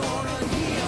Gonna hear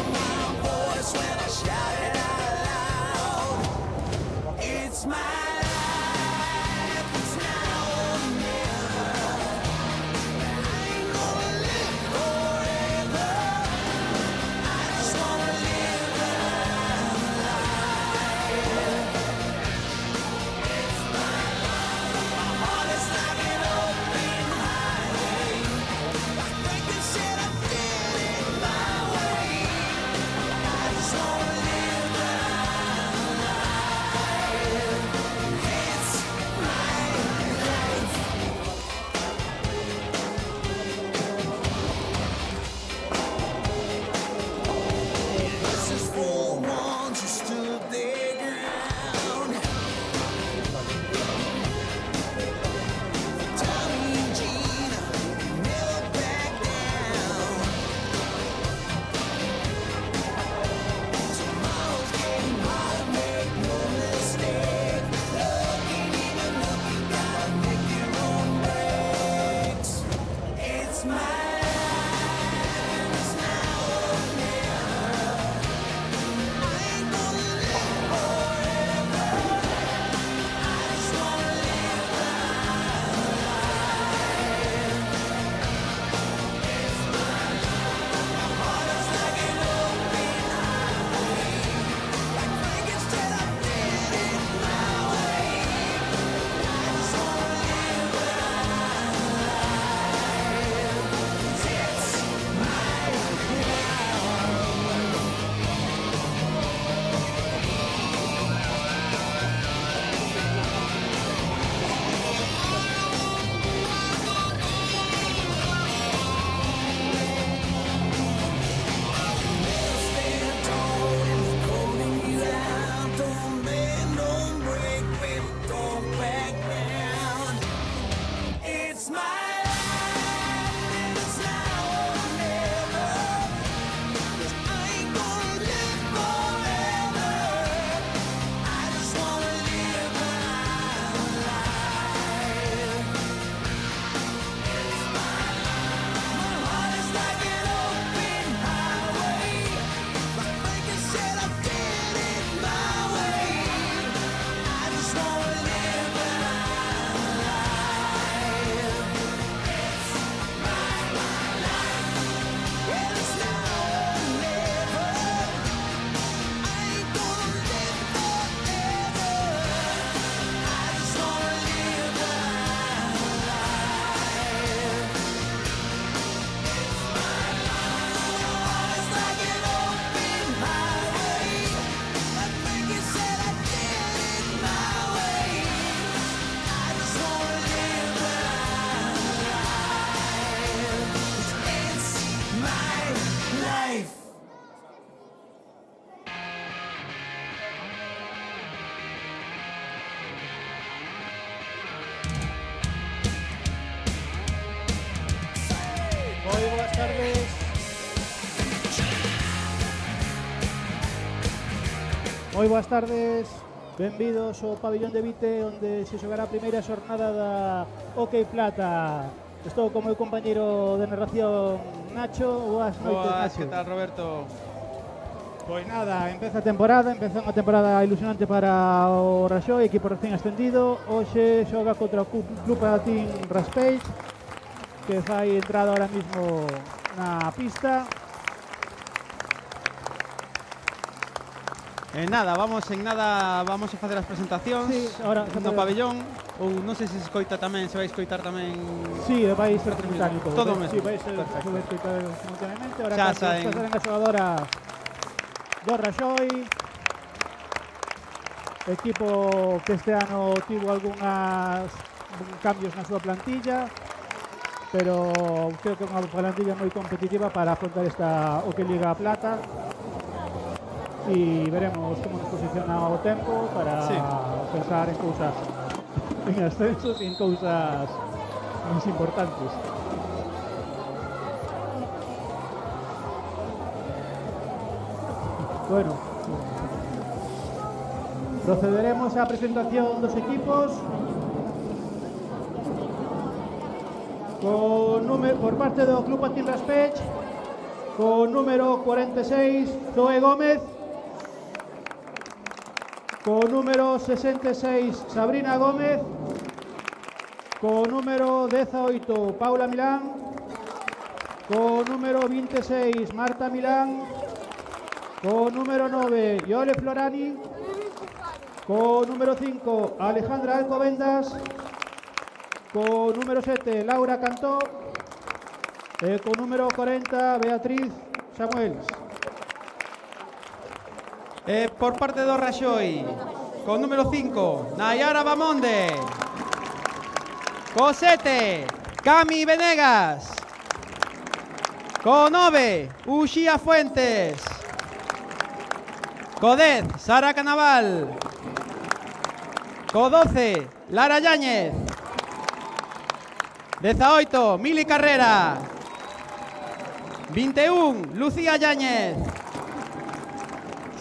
Moi boas tardes, benvidos ao pabillón de Vite, onde se xogará a primeira xornada da OK Plata. Estou con meu compañeiro de narración, Nacho. Boas noites, Nacho. Que tal, Roberto? Pois nada, empeza unha temporada ilusionante para o Raxoi, equipo recién ascendido. Hoxe xoga contra o Club Patín Raspeix, que fai entrada ahora mismo na pista. Vamos a facer as presentacións ahora no pabillón. Ou non sei se se escoita tamén, se vai escoitar tamén. Sí, vai ser simultáneo todo mesmo. Sí, vai ser escoitar simultáneamente. Ahora Xa saen as xogadoras do Raxoi, equipo que este ano tivo algunhas cambios na súa plantilla, pero creo que é unha plantilla moi competitiva para afrontar esta OK Liga Plata. E veremos como nos posiciona o tempo para pensar en cousas, en ascensos e en cousas máis importantes. Bueno, procederemos á presentación dos equipos. Por parte do Club Patín Raspech, con número 46, Zoe Gómez. Con número 66, Sabrina Gómez. Con número 18, Paula Milán. Con número 26, Marta Milán. Con número 9, Yole Florani. Con número 5, Alejandra Alcobendas. Con número 7, Laura Cantó. Con número 40, Beatriz Samuels. Por parte do Raxoi, con número 5, Nayara Bamonde. Co 7, Cami Venegas. Co 9, Uxía Fuentes. Co 10, Sara Canaval. Co 12, Lara Yáñez. 18, Mili Carrera. 21, Lucía Yáñez.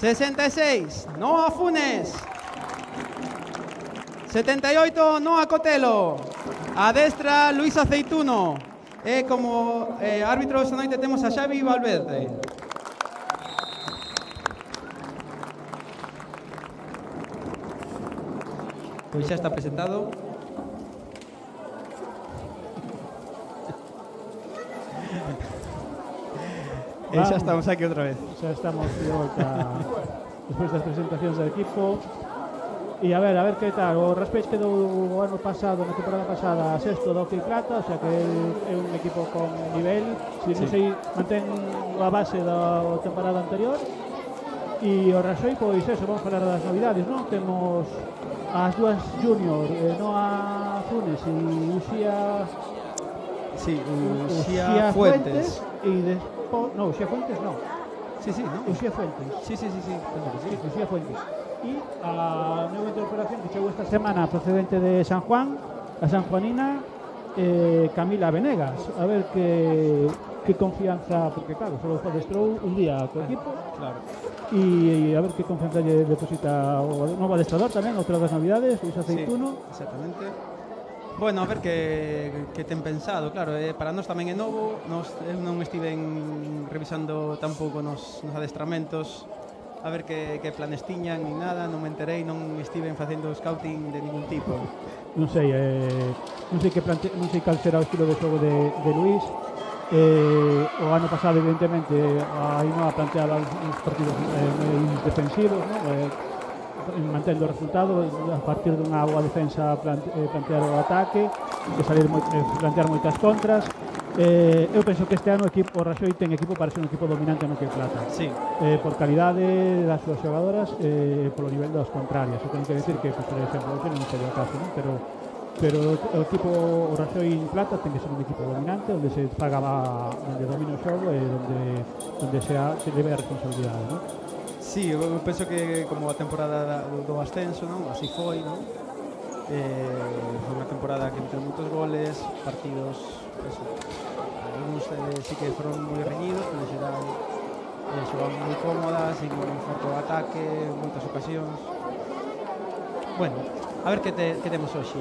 66, Noa Funes. 78, Noa Cotelo. Adestra, Luis Aceituno. E como árbitro esta noite temos a Xavi Valverde. Pois xa está presentado. E xa estamos aquí outra vez. Xa estamos de volta despois das presentacións do equipo. E a ver que tal. O Raspech quedou o ano pasado, na temporada pasada, sexto do OK Plata, o sea que é un equipo con nivel. Se non sei, mantén a base da temporada anterior. E o Raxoi, pois eso, vamos falar das novidades, non? Temos as dúas junior, Noa Funes e Uxía... Sí, Uxía Fuentes. E despois... No, Uxía Fuentes non. Sí, ¿no? Uxía Fuentes. Sí. Uxía Fuentes. E a nova incorporación que chegou esta semana procedente de San Juan, a sanjuanina, Camila Venegas. A ver que confianza, porque claro, só adestrou un día co equipo. Claro. E a ver que confianza lle deposita o novo adestrador tamén, outra das novidades, Luis Aceituno. Sí, exactamente. Bueno, a ver que ten pensado, claro, para nós tamén é novo. Eu non estiven revisando tampouco nos adestramentos a ver que planes tiñan ni nada, non me enterei, non estiven facendo scouting de ningún tipo. Non sei cal será o estilo de xogo de Luis. O ano pasado, evidentemente, aí non a planteaba uns partidos defensivos, mantendo o resultado, a partir dunha boa defensa plantear o ataque, plantear moitas contras. Eu penso que este ano o Raxoi ten equipo para ser un equipo dominante no que Plata. Sí. Por calidade das súas xogadoras e polo nivel das contrarias. Eu tenho que decir que, por exemplo, non sería o caso, non? Pero o equipo o Raxoi en Plata ten que ser un equipo dominante, onde se pagaba, onde domina o xogo e onde se debe a responsabilidade, non? Sí, eu penso que como a temporada do ascenso, non? Así foi, non? Foi unha temporada que meteu moitos goles, partidos, algúns sí que foron moi reñidos, pero en xeral xogan moi cómodas, sin foco de ataque, en moitas ocasións. Bueno, a ver que temos hoxe.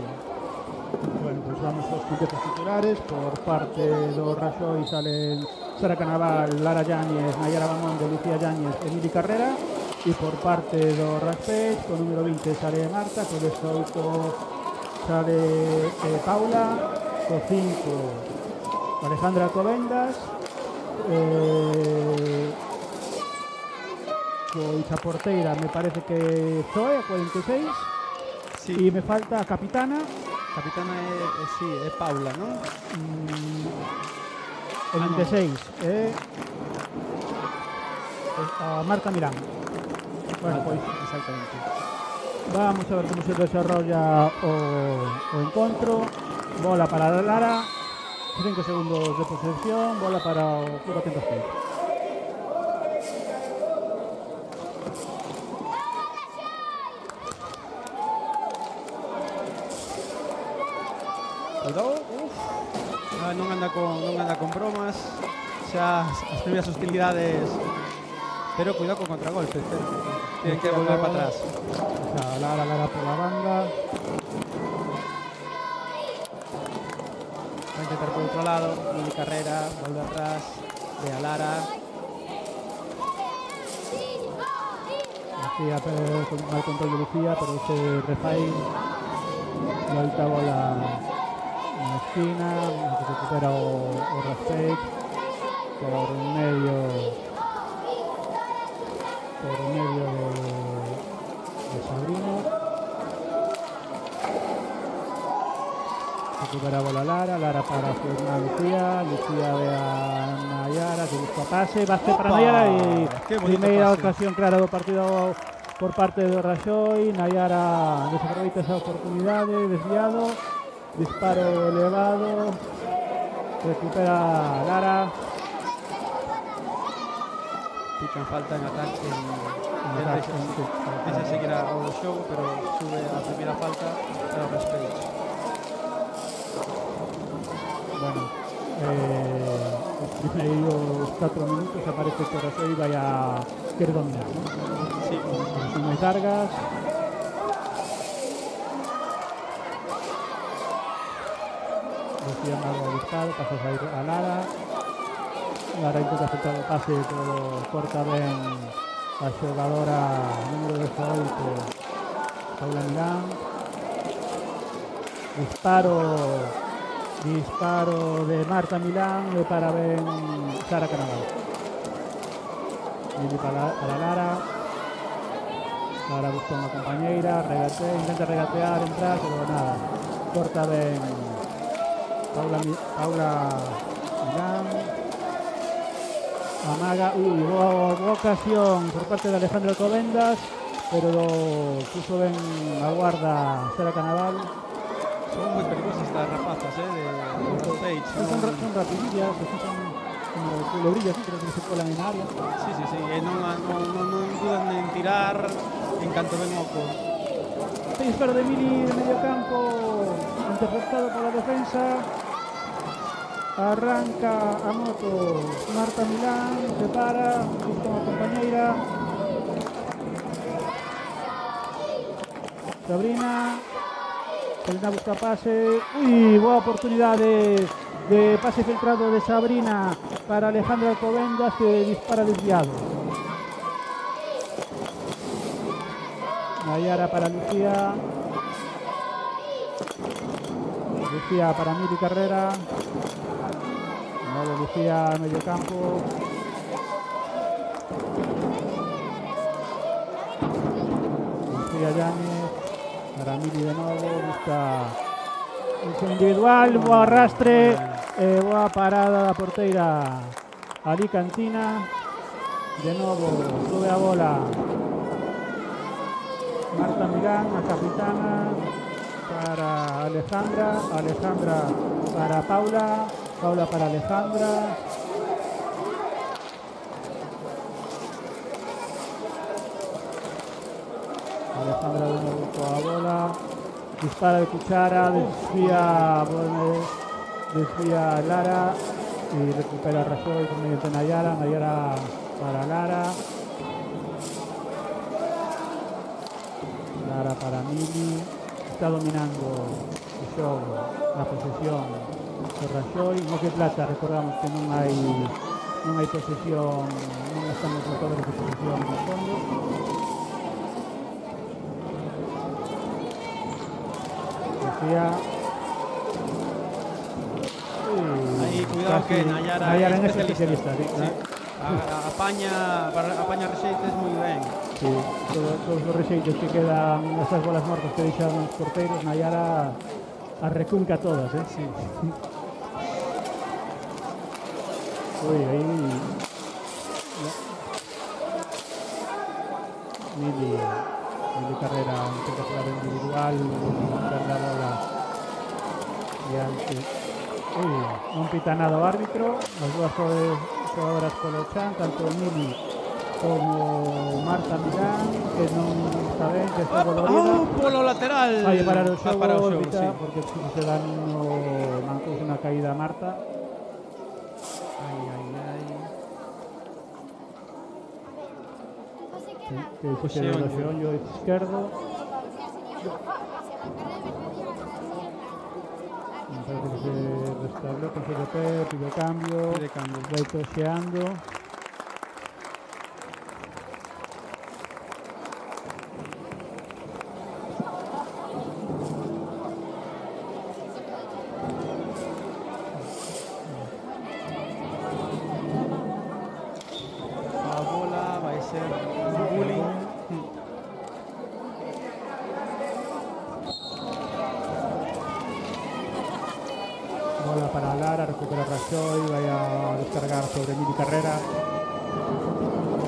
Bueno, pues vamos aos quintetos titulares. Por parte do Raxoi salen Sara Canaval, Lara Yáñez, Nayara Bamonde, Lucía Yáñez e Mili Carrera. E por parte do Raspech, co número 20 sale Marta, co 18 sale Paula, co 5 Alejandra Covendas, co Ichaporteira me parece que Zoe, a 46. Sí. E me falta a capitana. Capitana sí, é Paula, non? O 26 a Marta Milán. Bueno, pois exactamente. vamos a ver como se desarrolla o encontro. Bola para Lara, 5 segundos de posesión, bola para o Club Atento Speed. Cuidado, non anda con bromas, xa as primeiras hostilidades, pero cuidado con contragolpes, tienen que volver para atrás. O sea, Lara por la banda. Va a intentar por outro lado, Mili Carrera, volve atrás, ve a Lara. Lucía, con mal control de Lucía, pero ese refai loita bola na esquina, que recupera o Raspech por medio de Sabrina. Recupera bola Lara para firmar Lucía ve a Nayara que busca pase, bate para Nayara e primeira ocasión clara do partido por parte do Raxoi. Nayara desaproveita esa oportunidade, desviado, disparo elevado, recupera Lara. Pican falta en ataque deixa seguir o xogo, pero sube a primeira falta para o Raspech. Bueno, os primeiros 4 minutos aparece que o Raxoi vai a querer dominar, ¿no? Sí. Son moi cargas. Lucía Mago a disparo, pasa a ir a Lara. Lara intenta aceptar o pase, pero corta ben a xogadora número 18, Paula Milán. Disparo de Marta Milán e para ben Sara Canaval. Mili para Lara. Lara busca unha compañeira, intenta regatear, entrar, pero nada. Corta ben Paula Milán. Amaga, boa ocasión por parte de Alejandra Covendas, pero puso ben a guarda Sara Canaval. Son moi perigosas estas rapazas, de Page. Son rapidillas, son como culebrillas, creo que se colan en área. Sí, non dudan en tirar en canto ven oco. Disparo de Mili de medio campo, interceptado por la defensa. Arranca a moto Marta Milán, se para, busca unha compañeira. Sabrina busca pase. Boa oportunidade de pase filtrado de Sabrina para Alejandra Covendas, que dispara desviado. Nayara para Lucía. Lucía para Mili Carrera. Nuevo Lucía medio campo. Lucía Yáñez para Mili de nuevo, busca un individual, boa arrastre, boa parada da porteira Ali Cantina. De novo sube a bola Marta Milán, a capitana, para Alejandra para Paula para Alejandra. Alejandra de nuevo con la bola, dispara de cuchara, desvía Lara y recupera Raxoi mediante Nayara para Lara. Lara para Mili. Está dominando o xogo, a posesión do Raxoi. No que Plata, recordamos que non hai posesión, non están os motores de posesión no fondo. Lucía. Aí, cuidado que Nayara en é ese especialista, sí. apaña rexeites moi ben. Sí, todos os rexeitos que quedan, esas bolas mortas que deixan os porteiros, Nayara as recunca todas, Sí. Ui, aí... Mili Carrera intenta jugar individual, perde a bola diante. Ui, non pita nada o árbitro, as dúas xogadoras polo chan, tanto Mili como Marta Milán, que non está ben, que está dolorida. Polo lateral. Vai parar o xogo, para o xogo, pita, sí. porque se dan no mancous unha caída a Marta. Ai. Que se do xeonllo esquerdo. Parece que se restablou, con de pé, pide cambio, vai toxeando. A bola vai ser bullying. Bola para Lara, recupera Raxoi, vai a descargar sobre Mili Carrera.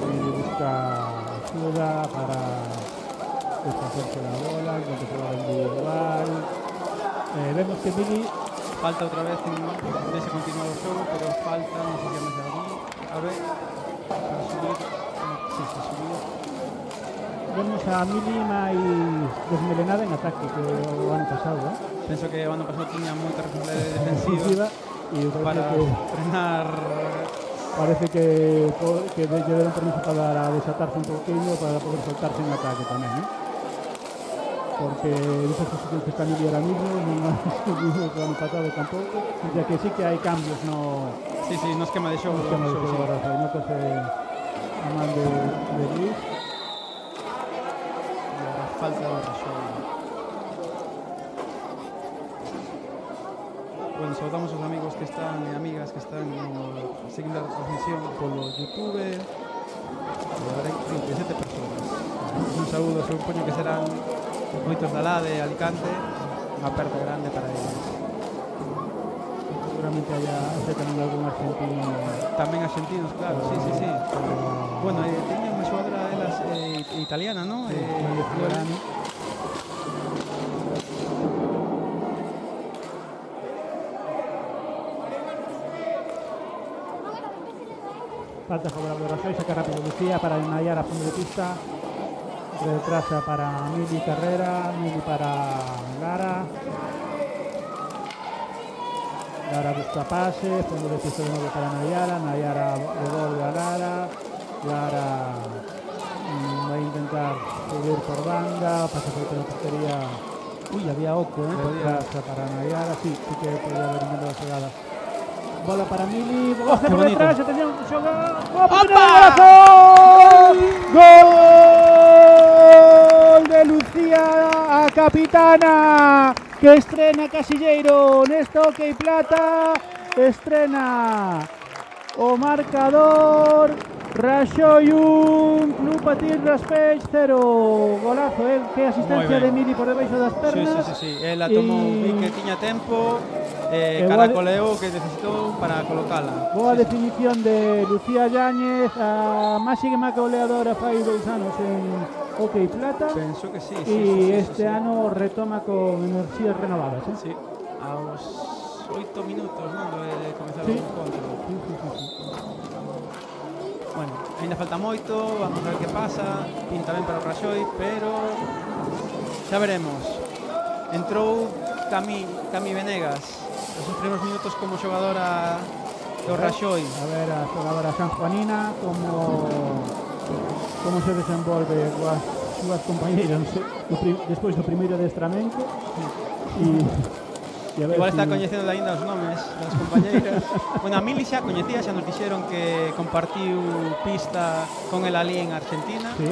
Mili busca axuda para deshacerse da bola, intenta jugar individual. Vemos que Mili... Falta outra vez, deixa continuar o xogo, pero falta, non sei se máis aquí. A ver, para subir. Sí, se subiu. Vemos a Mili máis desmelenada en ataque que o ano pasado, Penso que o ano pasado tiña moita responsabilidade defensiva e para frenar. Parece que lle deron permiso para desatarse un pouquinho para poder soltarse en ataque tamén, porque esas posicións que está Mili ahora mismo non hai subido o ano pasado tampouco, ya que sí que hai cambios no No esquema de xogo. Ahora se notase a man de Luis. Falta de Raxoi. Bueno, saudamos aos amigos que están e amigas que están seguindo a transmisión polo YouTube. Agora hai 37 persoas. Un saúdo, supoño que serán moitos da lá de Alicante. Unha aperta grande para eles. Seguramente haya tamén algún argentino. Tamén argentinos, claro, sí. Bueno, teña unha xogadora delas italiana, non? Fiorani. Falta favorable a Raxoi, saca rápido Lucía para Nayara a fondo de pista. Retrasa para Mili Carrera, Mili para Lara. Lara busca pase, fondo de pista de nuevo para Nayara, Nayara devolve a Lara. Lara vai a intentar subir por banda, pasa por la portería. Uy, había oco, retrasa para Nayara, sí que podía haber intentado la jugada. Bola para Mili, ¡Oh, qué bonito! detrás, se tenía un xogar. ¡Opa! ¡Gol de Lucía, a capitana, que estrena Casilleiro neste Hockey Plata! Estrena o marcador. Raxoi 1, Club Patín Raspeix 0. Golazo, que asistencia de Mili por debaixo das pernas. Sí. Ela tomou un que tiña tempo, caracoleou que necesitou para colocala. Boa definición de Lucía Yáñez, a máxima goleadora fai 2 anos en Hockey Plata. Penso que sí. Este ano retoma con enerxías renovadas. Sí, aos 8 minutos, non, de comezar o encontro. Sí. Bueno, ainda falta moito, vamos a ver que pasa. Pinta ben para o Raxoi, pero xa veremos. Entrou Cami Venegas os primeiros minutos como xogadora do Raxoi. A ver a xogadora sanjuanina como se desenvolve coas súas compañeiras despois do primeiro adestramento e a ver Igual está si... coñecendo aínda os nomes das compañeiras. Bueno, a Mili xa coñecía, xa nos dixeron que compartiu pista con el ali en Argentina. Sí,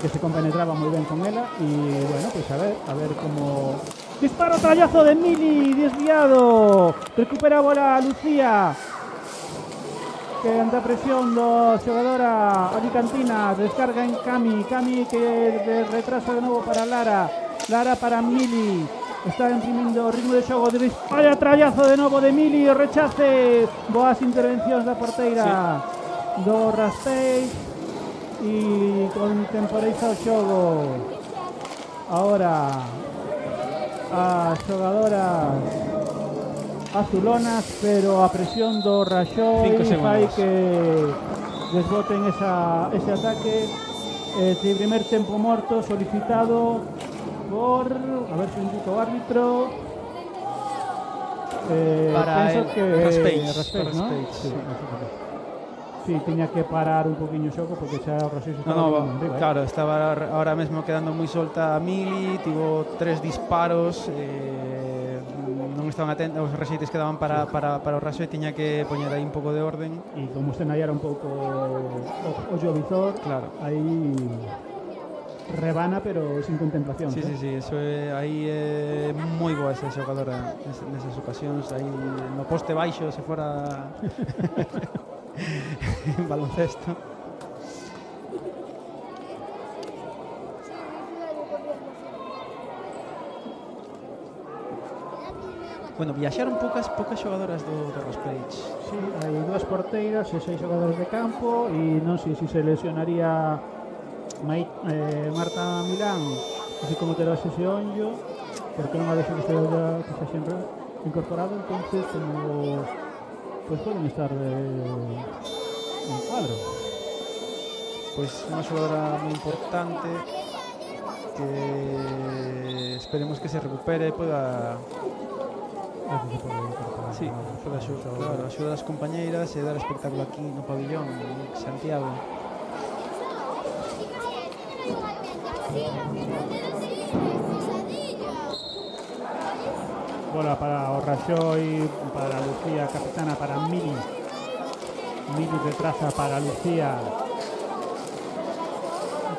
que se compenetraba moi ben con ela e, bueno, pues a ver como... Disparo, trallazo de Mili, desviado. Recupera a bola Lucía. Que ante a presión da xogadora alicantina. Descarga en Cami. Cami que retrasa de novo para Lara. Lara para Mili. Está imprimindo o ritmo de xogo de disparo, trallazo de novo de Mili. O rechace. Boas intervencións da porteira do Raspeix. E contemporiza o xogo. Ahora as xogadoras azulonas, pero a presión do Raxoi fai que desboten ese ataque. Este primer tempo morto solicitado por, a ver se indica o árbitro, para penso que Raspeix, ¿no? Sí, tiña que parar un poquinho o xogo porque xa o Raxoi estaba arriba, claro, estaba ahora mesmo quedando moi solta a Mili, tivo 3 disparos, non estaban atentos, os rexeites que daban para o Raxoi, tiña que poñer aí un pouco de orden. E como se nallara un pouco o Jovizor, claro, aí rebana pero sin contemplación. Sí, eso é, aí é moi boa esa xogadora nesas ocasións, aí no poste baixo se fora en baloncesto. Bueno, viaxaron poucas xogadoras do Raspeix. Sí, hai 2 porteiras e 6 xogadores de campo e non sei se lesionaría Marta Milán, así como terá ese onllo, porque non ha de ser que se sempre incorporado, entonces como pues poden estar en cuadro. Pois unha xogadora moi importante que esperemos que se recupere e poda axudar as compañeiras e dar espectáculo aquí no pabillón en Santiago. Bola para o Raxoi, para Lucía, capitana para Mili. Mili retrasa para Lucía.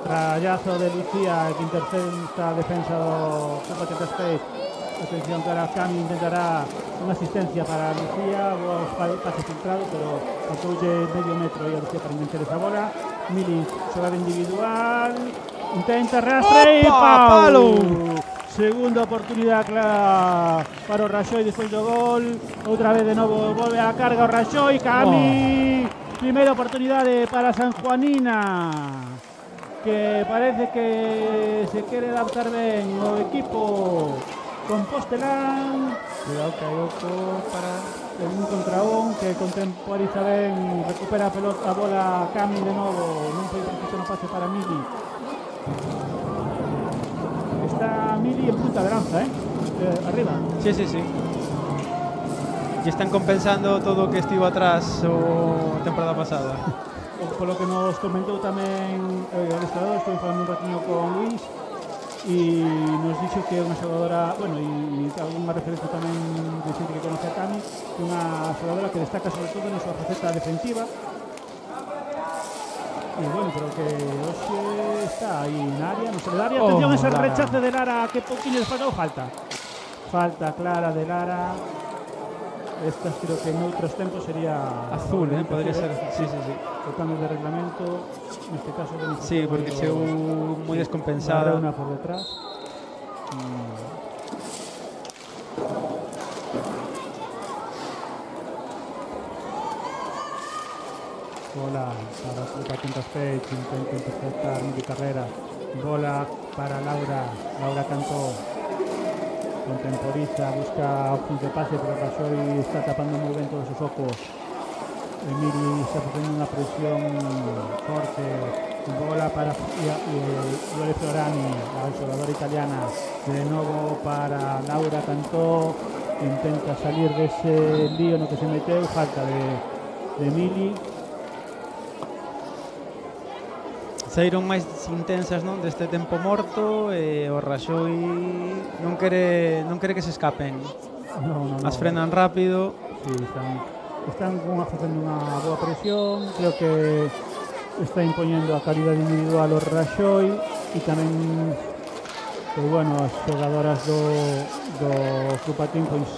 Trallazo de Lucía que intercepta a defensa do Combate Raspeix. Atención para Cami, intentará unha asistencia para Lucía, pase filtrado, pero pasoulle medio metro e a Lucía para enganchar esa bola. Mili, xogada individual, intenta rastre e palo! Segunda oportunidade clara para o Raxoi despois do gol. Outra vez de novo volve a carga o Raxoi, Cami. Primeira oportunidade para Sanjuanina, que parece que se quere adaptar ben o equipo compostelán. Cuidado que hai oco para un contra un que contemporiza ben, recupera a bola Cami de novo, non foi preciso no pase para Mili. Está Mili en punta de lanza, arriba. Sí. E están compensando todo o que estivo atrás a temporada pasada. Polo que nos comentou tamén o adestrador, estou falando un ratiño con Luis e nos dixo que é unha xogadora, bueno, e algunha referencia tamén de xente que conoce a Cami, unha xogadora que destaca sobre todo na súa faceta defensiva. E bueno, pero que hoxe está aí na área, no solidaria. Atención, ese rechace de Lara que poquinho después dou falta. Falta clara de Lara. Estas creo que en outros tempos sería azul, podría ser. Sí. O cambio de reglamento, neste caso sí, porque chegou moi descompensada. Unha por detrás. Bola para o Combate Raspeix, intenta interceptar Mili Carrera. Bola para Laura Cantó. Contemporiza, busca opcións de pase, pero Raxoi está tapando moi ben todos os ocos. Mili está facendo unha presión forte. Bola para Iole Florani, a xogadora italiana. De novo para Laura Cantó. intenta salir dese lío no que se meteu, falta de Mili. Saíron máis intensas, non, deste tempo morto e o Raxoi non quere que se escapen. No. As frenan rápido. Sí, están facendo unha boa presión, creo que está impoñendo a calidad individual o Raxoi e tamén pois bueno, as xogadoras do Club Patín pois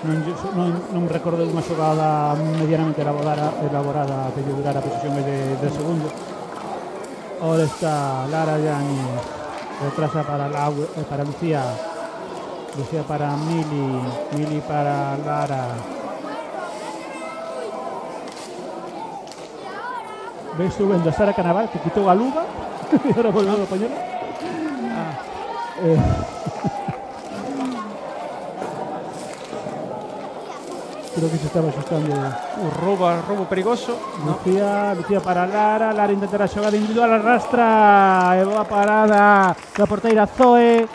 non recordo unha xogada medianamente elaborada que lle durara a posesión de segundos. Ahora está Lara Yáñez, retrasa para Lucía para Mili para Lara. Ves subindo a Sara Canaval, que quitou a luva e agora volveu a poñela. Creo que se estaba asustando. Roubo perigoso. Lucía para Lara intenta a xogada individual, arrastra e boa parada da porteira Zoe.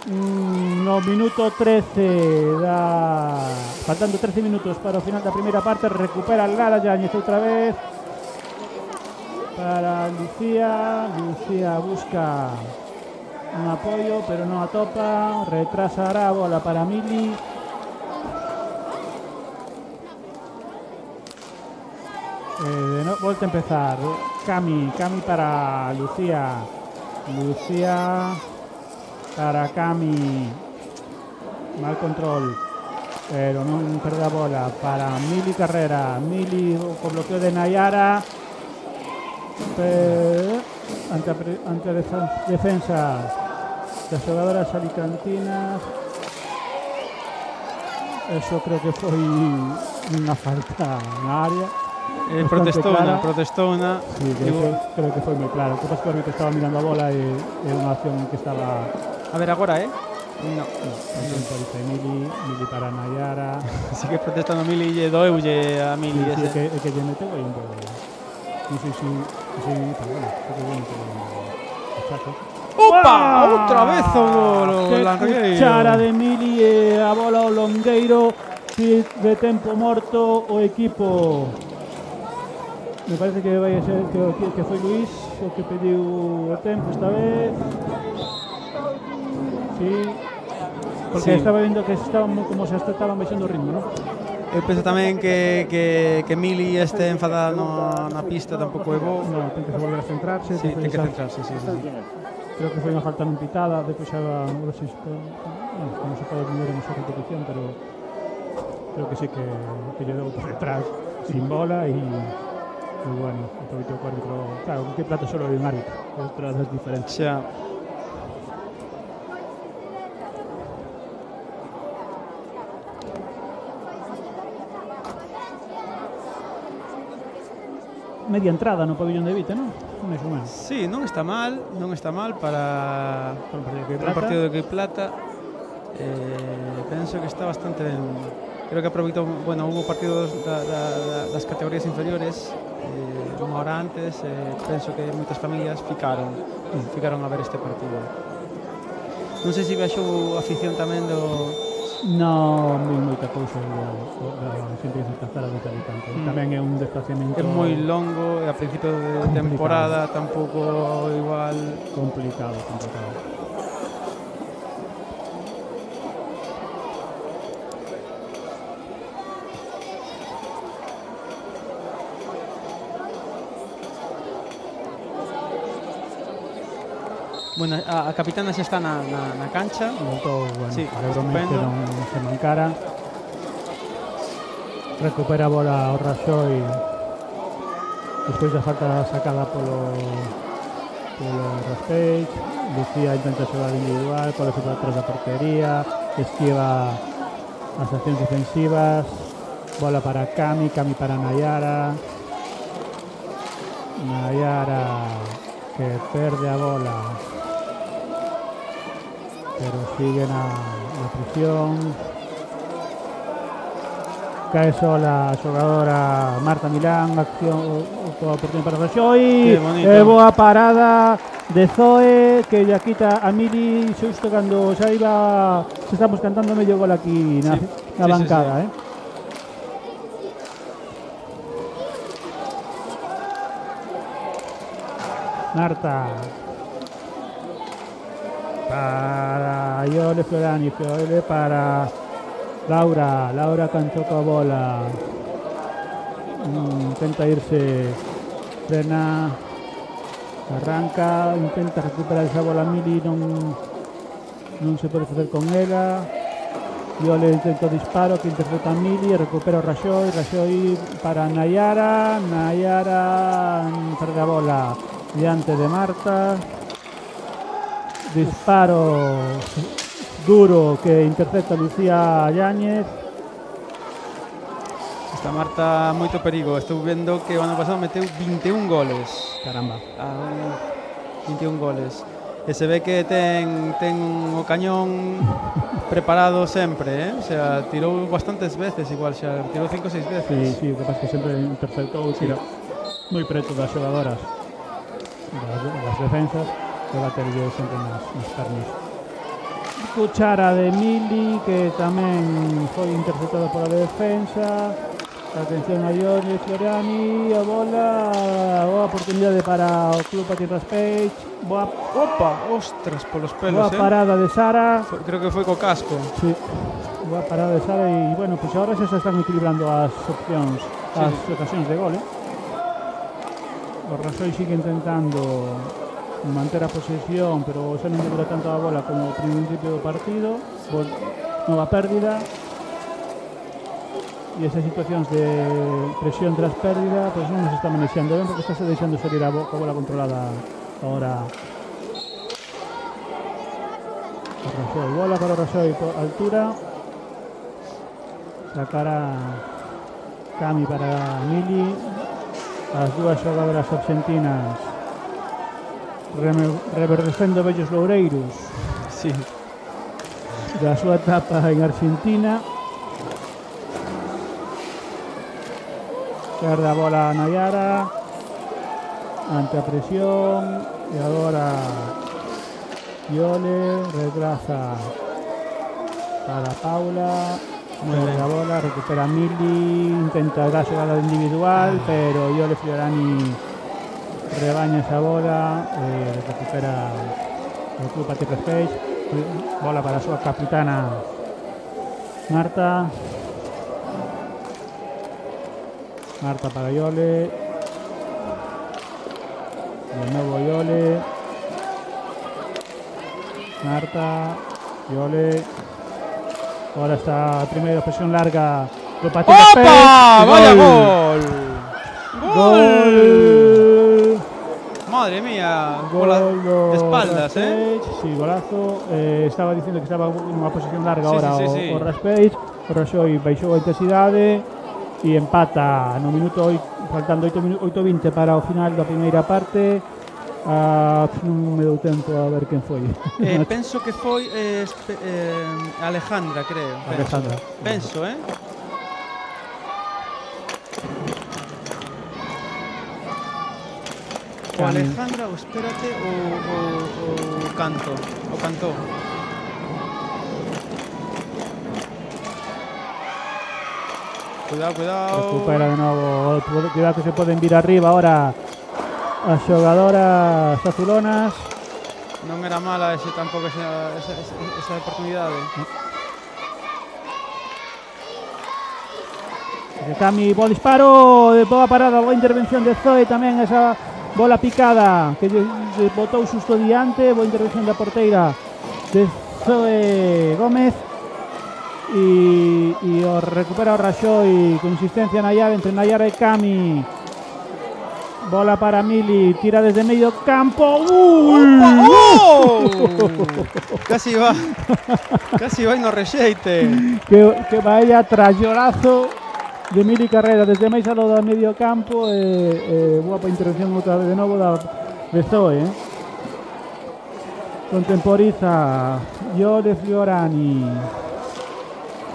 No minuto 13 faltando 13 minutos para o final da primeira parte, recupera Lara Yáñez outra vez para Lucía busca un apoio pero non atopa, retrasará a bola para Mili. Volta a empezar. Cami para Lucía para Cami, mal control pero non perde a bola para Mili Carrera. Mili co bloqueo de Nayara ante a defensa das xogadoras alicantinas. Eso creo que foi unha falta na área. Protestona. Sí, creo que foi moi claro. Que pasa que estaba mirando a bola e unha acción que estaba... A ver, agora, No. Mili para Nayara. Sí que protestando Mili lle doeulle a Mili. Sí, que lle meteu aí un pouco. Non sei se... bueno, que bueno que... Opa! Outra vez o Longueiro. Cuchara de Mili e a bola ao Longueiro. De tempo morto o equipo. Me parece que vai a ser que foi Luís o que pediu o tempo esta vez. Sí. Porque estaba vendo que como se estaban baixando o ritmo, non? Eu penso tamén que Mili este enfadada na pista tampouco é bo. Non, ten que volver a centrarse. Sí, ten que centrarse, sí. Creo que foi unha falta non pitada, depois xa non sei como se pode mirar en esa repetición, pero creo que sí que lle deu por detrás sin bola e bueno, aproveitou o árbitro. Claro, que plata solo hai un árbitro, outra das diferencias. Media entrada no pabillón de Vite, non? Mais ou menos. Sí, non está mal para un partido de que plata. Penso que está bastante ben. Creo que aproveitou, bueno, hubo partidos das categorías inferiores unha hora antes, penso que moitas familias ficaron a ver este partido. Non sei se baixou a afición tamén do... Non, moita cousa da xente que se está fora do Alicante. Tamén é un desplazamento... É moi longo e a principio de temporada tampouco igual... Complicado. Bueno, a capitana xa está na cancha. Voltou, bueno, sí, estupendo. Non se mancara. Recupera a bola o Raxoi despois da falta sacada polo Raspage. Lucía intenta xogar individual, pode ser atrás da portería, esquiva as accións defensivas. Bola para Cami para Nayara que perde a bola pero sigue na prisión. cae sola a xogadora Marta Milán, acción coa oportunidade para Raxoi, boa parada de Zoe que lla quita a Mili xusto cando xa iba, se estamos cantando medio gol aquí na bancada, Marta para Iole Fiorani, Fiole para Laura cantó coa bola, intenta irse, frena, arranca, intenta recuperar esa bola Mili, non se pode facer con ela. Iole intenta o disparo que intercepta Mili, recupera o Raxoi para Nayara perde a bola diante de Marta, disparo duro que intercepta Lucía Yáñez. Esta Marta moito perigo, estou vendo que o ano pasado meteu 21 goles. Caramba. 21 goles. E se ve que ten o cañón preparado sempre, O sea, tirou bastantes veces, igual xa tirou 5 ou 6 veces. Sí, o que pasa que sempre interceptou, tira moi preto das xogadoras, das defensas, que baterlle sempre nas carnes. Cuchara de Mili, que tamén foi interceptada pola defensa. Atención a Iole Fiorani, a bola, boa oportunidade para o Club Patio Raspeix. Ostras, polos pelos, boa parada de Sara. Creo que foi co casco. Sí, boa parada de Sara e, bueno, pues agora xa se están equilibrando as opcións, as ocasións de gol, O Raxoi sigue intentando manter a posesión, pero xa non dura tanto a bola como ao principio do partido. Nova pérdida. E esas situacións de presión tras pérdida pois non nos está manexando ben, porque está se deixando salir a bola controlada agora. Raxoi, bola para o Raxoi por altura, sacará Cami para Mili, as dúas xogadoras argentinas reverdecendo vellos loureiros da súa etapa en Argentina. Perde a bola a Nayara ante a presión e agora Iole retrasa para Paula, mueve a bola, recupera Mili, intenta dar xogada individual, pero Iole Fiorani rebaña esa bola, recupera o Club Patio Raspeix, bola para a súa capitana Marta para Iole, de novo Iole, Marta, Iole, ahora está a primeira presión larga do Patio Raspeix. ¡Vaya gol! ¡Gol! Madre mía, gol de espaldas, Sí, golazo. Estaba dicindo que estaba nunha posición larga ahora sí. o Raspeix. O Raxoi baixou a intensidade e empata no minuto 8, faltando 8:20 para o final da primeira parte. Non me dou tempo a ver quen foi. Penso que foi Alejandra, creo. Penso. O Alejandra, espérate, o cantou. Cuidado. Recupera de novo. Cuidado que se poden vir arriba ahora as xogadoras azulonas. Non era mala tampouco esa oportunidade. De Cami, bo disparo, boa parada, boa intervención de Zoe tamén, esa bola picada que botou xusto diante, boa intervención da porteira de Zoe Gómez. E o recupera o Raxoi con insistencia Nayara, entre Nayara e Cami, bola para Mili, tira desde medio campo. Casi va no rexeite. Que vaya trayolazo de Mili Carrera desde máis aló do medio campo. Boa intervención outra vez de novo de Zoe. Contemporiza Iole Fiorani.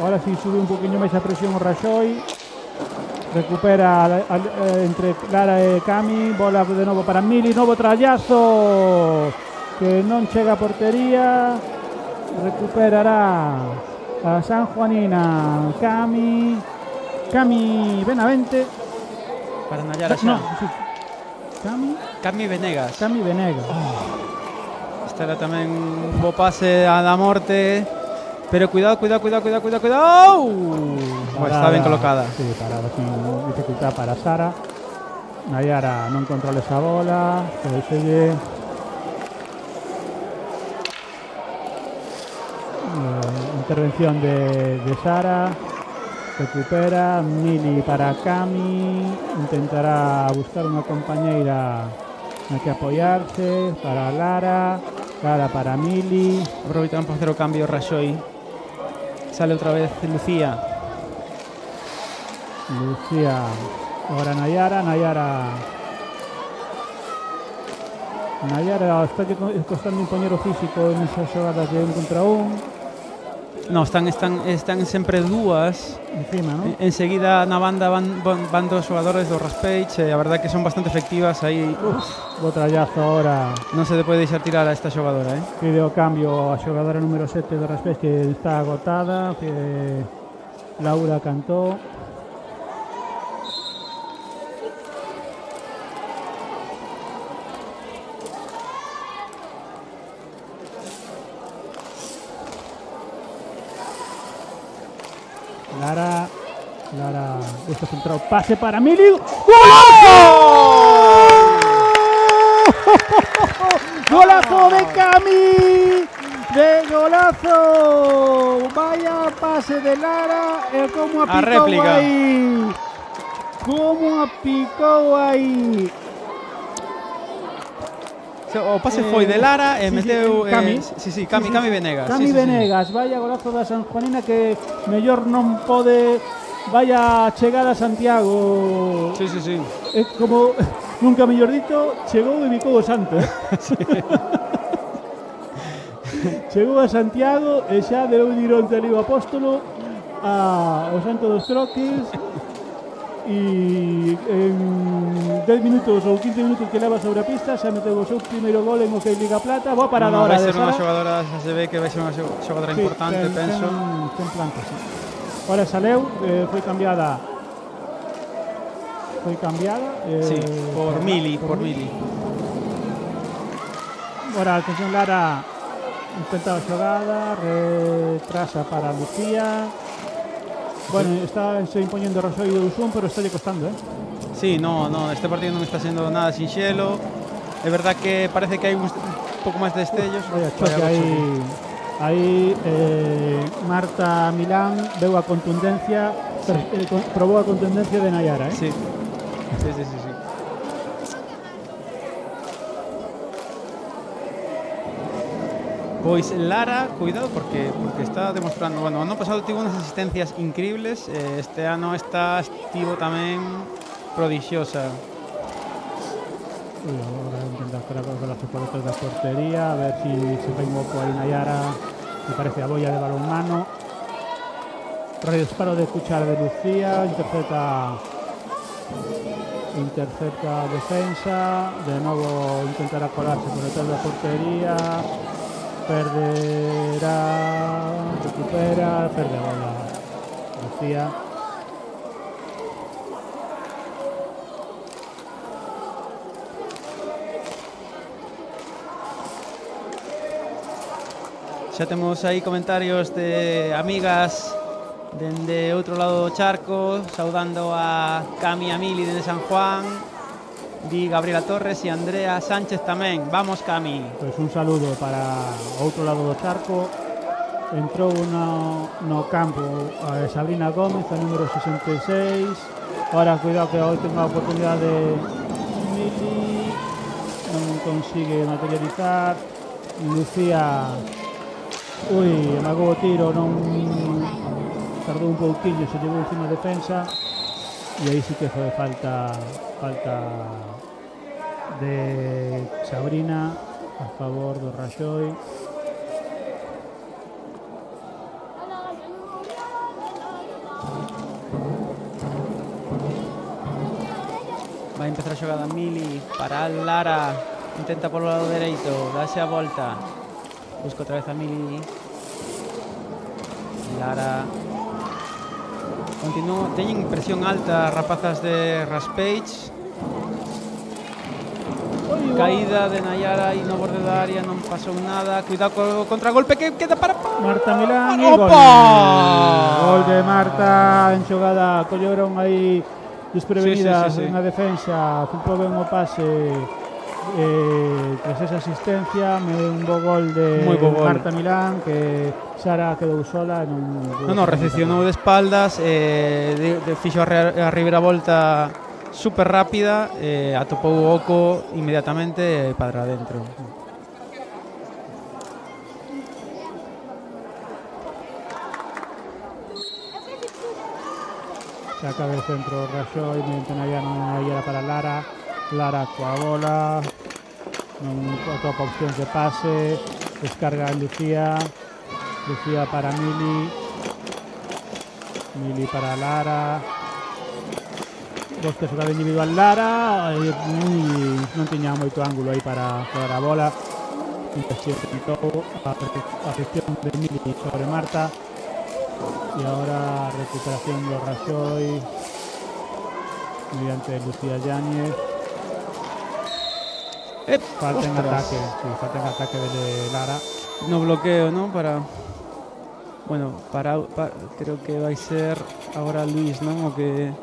Ahora sí sube un poquinho máis a presión o Raxoi. Recupera entre Lara e Cami. Bola de novo para Mili. Novo trallazo que non chega a portería. Recuperará a San Juanina. Cami Benavente. Para Nayara xa. No, sí. Cami Venegas. Cami Venegas. Este era tamén un bo pase a da morte. Pero cuidado. Bueno, está ben colocada. Sí, parada sin dificultad para Sara. Nayara non controla esa bola. Segue. Intervención de Sara. Recupera. Mili para Cami. Intentará buscar unha compañeira na que apoiarse. Para Lara para Mili. Aproveitan para hacer o cambio Raxoi. Sale outra vez Lucía. Ahora Nayara está costando impoñer o físico en esas xogadas de 1 contra 1. No, están sempre dúas encima, ¿no? Enseguida na banda van dos xogadores do Raspage e a verdade que son bastante efectivas aí. O trallazo ahora. Non se pode deixar tirar a esta xogadora, Pide o cambio a xogadora número 7 do Raspage que está agotada, que Laura Cantó. Lara, esto es entrado, pase para Mili. ¡Golazo de Cami! ¡De golazo! Vaya pase de Lara. ¿Cómo ha picado ahí? ¿Cómo ha picado ahí? O pase foi de Lara e meteu Cami. Cami Venegas. Cami Venegas, vaya golazo da San Juanina que mellor non pode. Vaya chegada a Santiago. Sí. É como, nunca mellor dito, chegou e bicou o santo, Sí. Chegou a Santiago e xa deu dironte ali o apóstolo ao santo dos troques. E en 10 minutos ou 15 minutos que leva sobre a pista xa meteu o seu primeiro gol en o que Liga Plata. Boa parada ahora de Sara. Vai ser unha xogadora, xa se ve que vai ser unha xogadora importante, penso. Ten planta, sí. Ahora saleu, foi cambiada. Sí, por Mili. Ahora, atención, Lara intenta a xogada, retrasa para Lucía. Bueno, está se impoñendo Raxoi de Usún, pero está lle costando, Sí, no, este partido non está sendo nada sinxelo. É verdad que parece que hai un pouco máis de destellos. Vaya choque aí Marta Milán veu a contundencia, probou a contundencia de Nayara, Sí. Pois Lara, cuidado porque está demostrando, bueno, ano pasado tivo unhas asistencias increíbles, este ano estivo tamén prodixiosa. Agora intenta esperar con las por da portería, a ver si se fai un oco aí Nayara, me parece a boia de balonmano. Disparo de cuchara de Lucía, intercepta defensa, de novo intentará colarse por detrás da portería. Recupera, perde a bola Lucía. Xa temos aí comentarios de amigas dende outro lado do charco, saudando a Cami e a Mili dende San Juan. Di Gabriela Torres e Andrea Sánchez tamén. Vamos, Cami. Pois un saludo para outro lado do charco. Entrou no campo a Sabrina Gómez, a número 66. Ahora, cuidado que hoy ten a oportunidade Mili. Non consigue materializar. Lucía. Amagou o tiro, non tardou un pouquinho, se llevou encima a defensa. E aí sí que foi falta de Sabrina a favor do Raxoi. empezar a xogada Mili para Lara, intenta polo lado dereito, dáse a volta, busca outra vez a Mili, Lara continúa, teñen presión alta rapazas de Raspage. Caída de Nayara e no borde da área, non pasou nada. Cuidado co contragolpe que queda para Marta Milán e gol. ¡Opa! Gol de Marta en xogada, colleron aí desprevenidas Sí. na defensa, filtrou ben o pase, tras esa asistencia, un bo gol de Moi bo gol. Marta Milán, que Sara quedou sola. Non, recepcionou de espaldas, fixo a reviravolta super rápida, atopou o oco inmediatamente para adentro. Saca del centro Raxoi, mediante Nayara para Lara. Lara coa bola, non atopa opcións de pase, descarga en Lucía para Mili para Lara. Goste xogada individual Lara, non tiña moito ángulo aí para a bola. Intentou a afección de Mili sobre Marta. E agora recuperación do Raxoi mediante Lucía Yáñez. Falta en ataque de Lara. No bloqueo, ¿no? Creo que vai ser agora Luis, ¿no? O que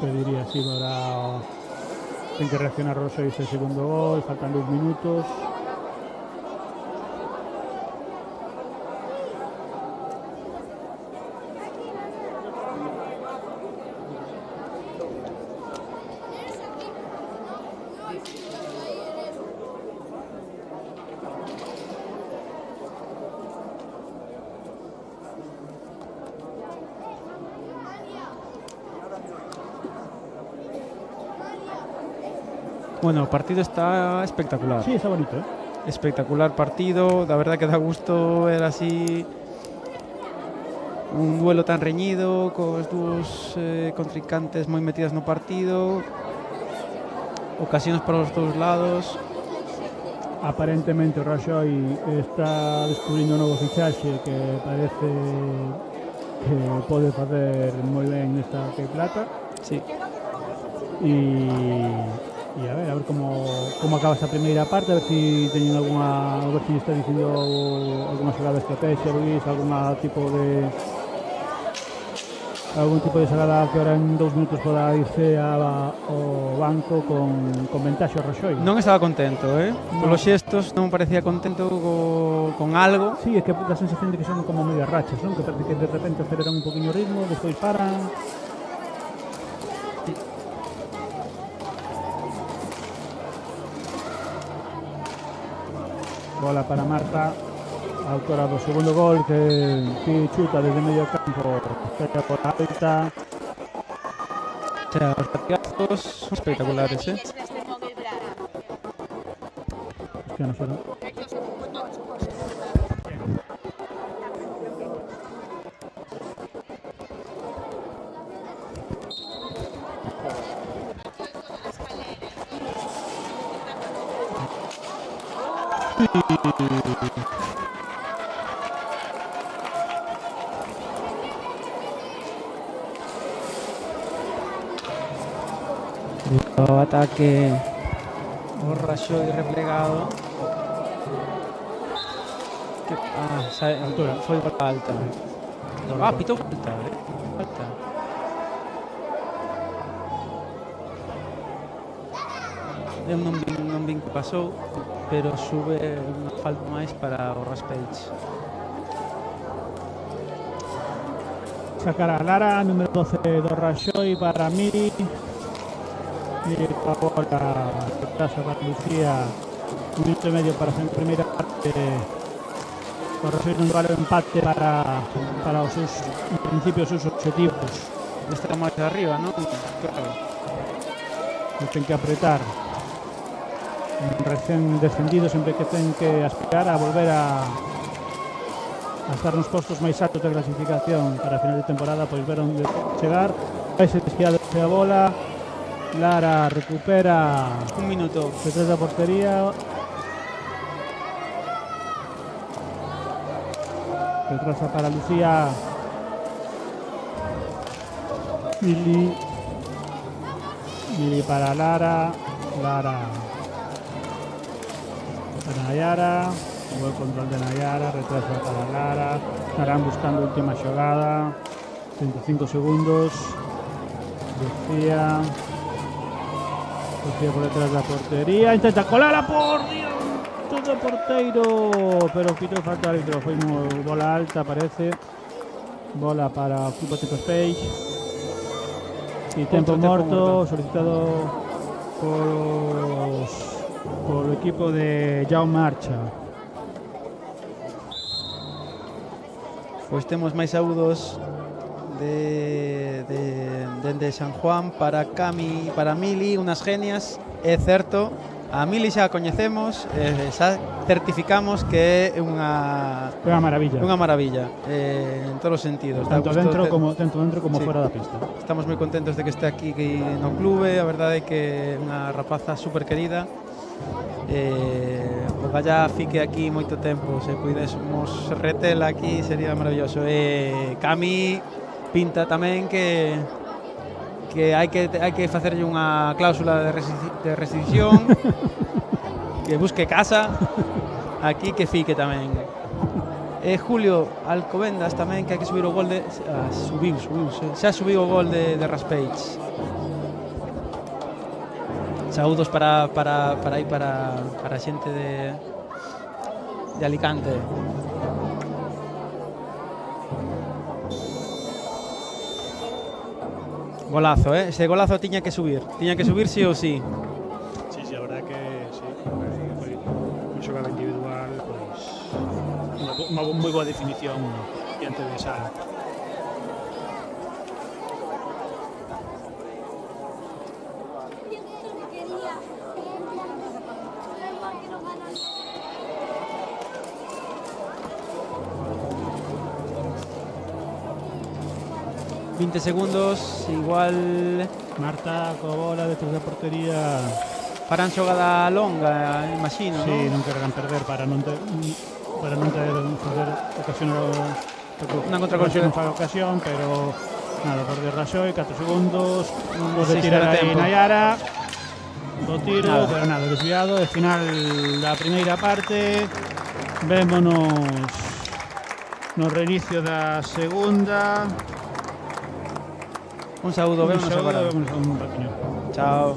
diría, sí, ahora ten que reaccionar Raxoi ese segundo gol, faltan 2 minutos. Bueno, o partido está espectacular. Sí, está bonito, Espectacular partido, da verdad que da gusto ver así un duelo tan reñido, cos dúos contrincantes moi metidas no partido, ocasións para os dous lados. Aparentemente o Raxoi está descubrindo un novo fichaxe que parece que pode facer moi ben nesta que plata. Sí. E a ver como acaba esta primeira parte, a ver se teñen a ver se está dicindo alguna xogada de estrategia, Luis, algún tipo de xogada que ahora en 2 minutos poda irse ao banco con ventaxe ao Raxoi. Non estaba contento, Polos xestos non parecía contento con algo. Sí, é que dá a sensación de que son como medias rachas, non? Que parece que de repente aceleran un poquinho o ritmo, despois paran. Bola para Marta, autora do segundo gol, que chuta desde medio campo, saca por alta. O sea, os pateazos son espectaculares, Que non sei. O ataque o Raxoi replegado. Altura. Foi bola alta. Pitou falta, falta. Eu non vin que pasou, pero sube unha falta máis para o Raspage. Sacará Lara, número 12 do Raxoi para Miri. Miri a bola, pasa para Lucía. 1 minuto e medio para a primeira parte. O Raxoi non vale o empate para os seus, en principio, os seus objetivos. Está máis arriba, non? Claro. Ten que apretar. Recién descendido sempre que ten que aspirar a volver a estar nos postos máis altos de clasificación para a final de temporada, pois ver onde chegar. Vai ser desviado a bola, Lara recupera Un minuto. detrás da portería. Retrasa para Lucía. Mili para Lara. Lara para Nayara. Buen control de Nayara. Retraso para Lara. Estarán buscando última xogada. 35 segundos. Lucía por detrás da portería. Intenta colar por Dios. Todo porteiro. Pero quitó falta el árbitro. Foi bola alta, parece. Bola para Club Atlético Peix. Y tempo morto solicitado por el equipo de Jaume Marcha. Pois temos máis saúdos de San Juan para Cami, para Mili, unas genias, é certo. A Mili xa a coñecemos, xa certificamos que é unha maravilla. Unha maravilla, en todos os sentidos. Tanto dentro como sí, fora da pista. Estamos moi contentos de que este aquí no clube, a verdade é que é unha rapaza super querida. Ojalá fique aquí moito tempo, se puidésemos retela aquí sería maravilloso. Cami pinta tamén que hai que facerlle unha cláusula de rescisión que busque casa aquí, que fique tamén. Julio Alcobendas tamén, que hai que subir o gol de xa subiu o gol de Raspage. Saúdos para a xente de Alicante. Golazo, ese golazo tiña que subir sí ou sí. Sí, a verdad que sí, foi unha xogada individual, pois unha moi boa definición diante de Sara. ...20 segundos, igual... Marta coa bola detrás da portería. Farán xogada longa, imagino, sí, non? non querrán perder para non ter facer ocasión unha contragolxón para ocasión, pero nada, por de Raxoi, 4 segundos, non de tirar aí Nayara. Do tiro, nada. pero nada, desviado. De final da primeira parte. Vémonos no reinicio da segunda. Un saúdo, vémonos agora. Vémonos un ratiño. Chao.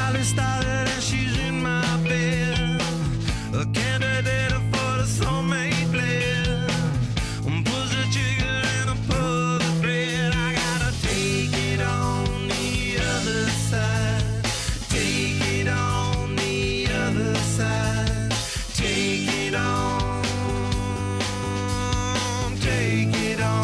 finally started and she's in my bed. A candidate for the soulmate blend. Pulls the trigger and I pull the thread. I gotta take it on the other side. Take it on the other side. Take it on. Take it on.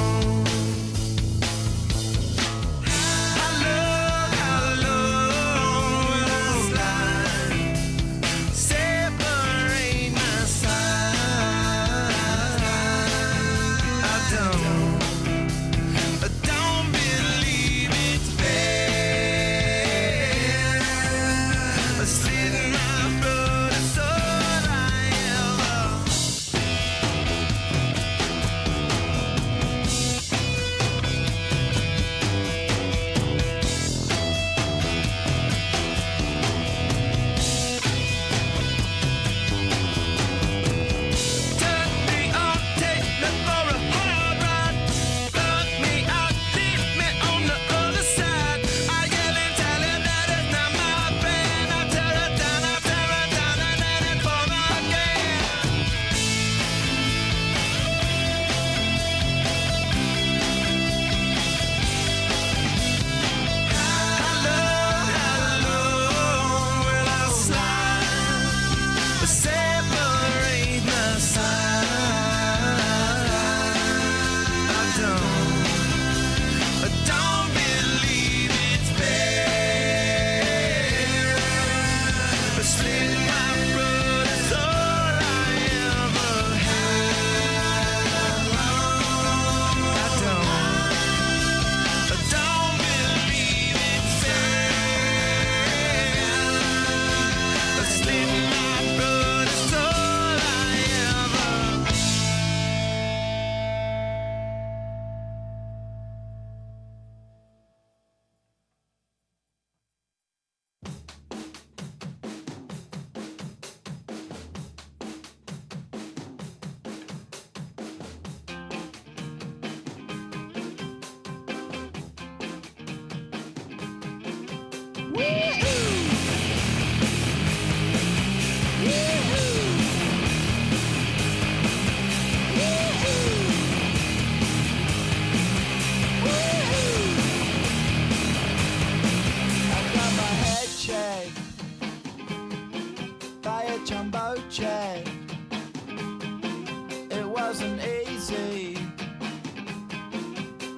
It wasn't easy,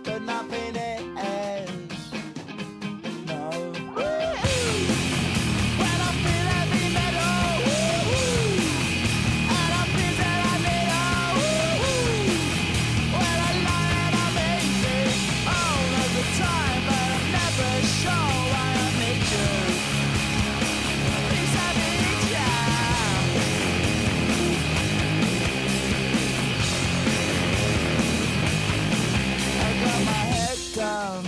but nothing is. No. When I feel heavy metal, and I feel that I need when I lie and I'm easy all of the time, but I'm never sure why I need you. Please I need you. Down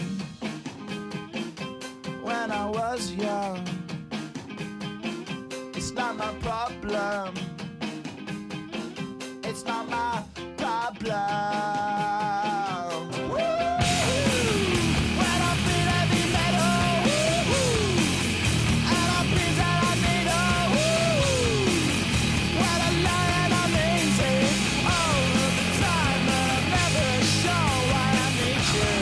when I was young. It's not my problem. It's not my problem. When I feel heavy metal, and I feel that I need when I lie and I'm easy all of the time, but I'm never sure why I need you.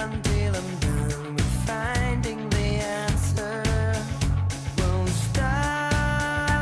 Until I'm done with finding the answer. Won't stop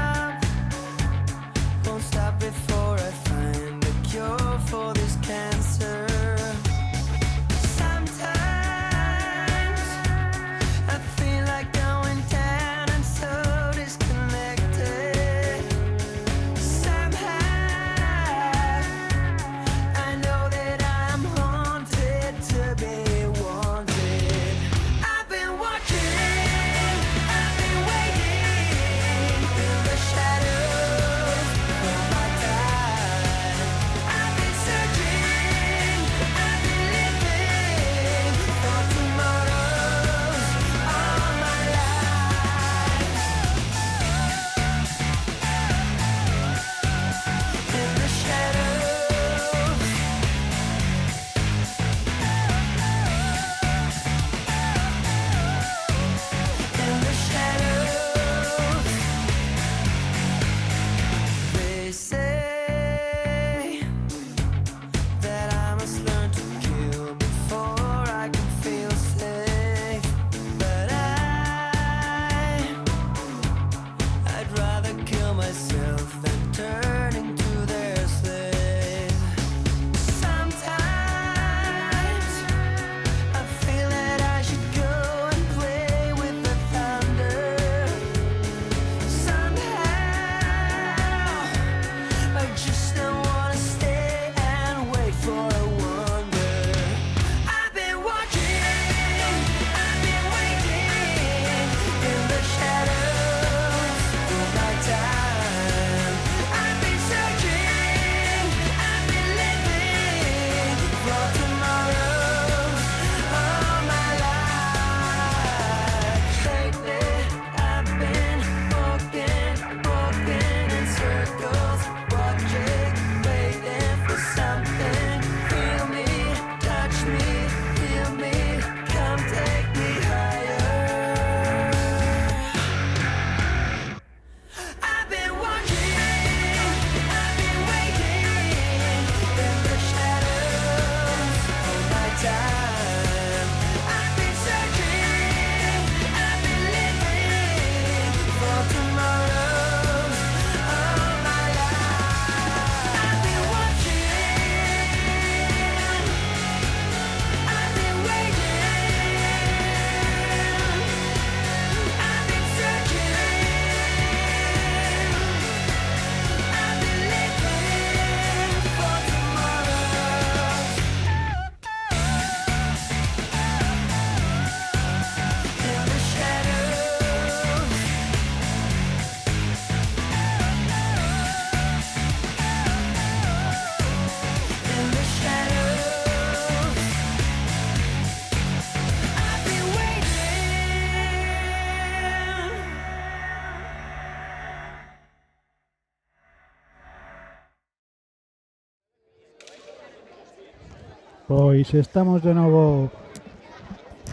Pois estamos de novo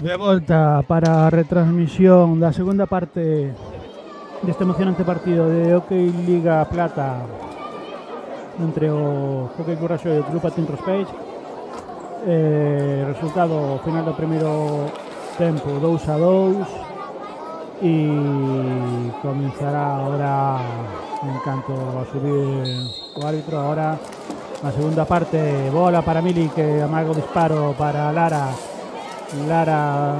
de volta para a retransmisión da segunda parte deste emocionante partido de Hockey Liga Plata entre o Hockey Club Raxoi e o Club Patín Rospeix. Resultado final do primeiro tempo 2-2 e comenzará ahora en canto a subir o árbitro. Ahora na segunda parte, bola para Mili que amaga o disparo para Lara. Lara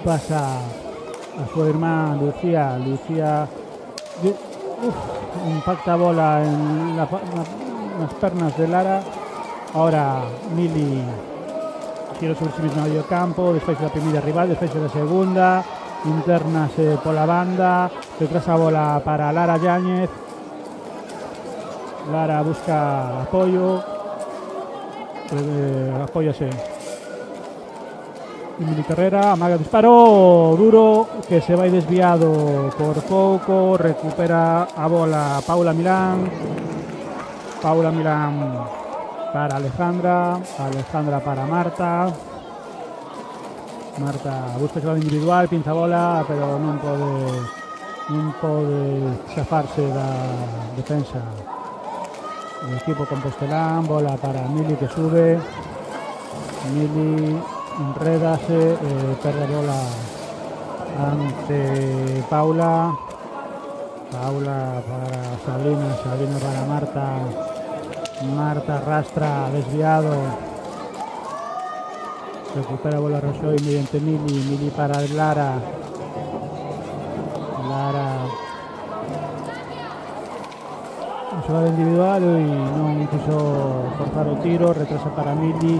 pasa a súa irmá Lucía impacta a bola en nas pernas de Lara. Ahora Mili gira sobre si misma medio campo, despois da primeira rival, despois da segunda, internase pola banda, detrás a bola para Lara Yáñez. Lara busca apoio, apóyase Mili Carrera, amaga disparo duro que se vai desviado por pouco, recupera a bola Paula Milán para Alejandra para Marta busca xogada individual, pinza a bola pero non pode chafarse da defensa do equipo compostelán. Bola para Mili que sube, Mili enredase, perde a bola ante Paula para Sabrina para Marta arrastra, desviado, recupera a bola Raxoi mediante Mili para Lara xogada individual e non quiso forzar o tiro, retrasa para Mili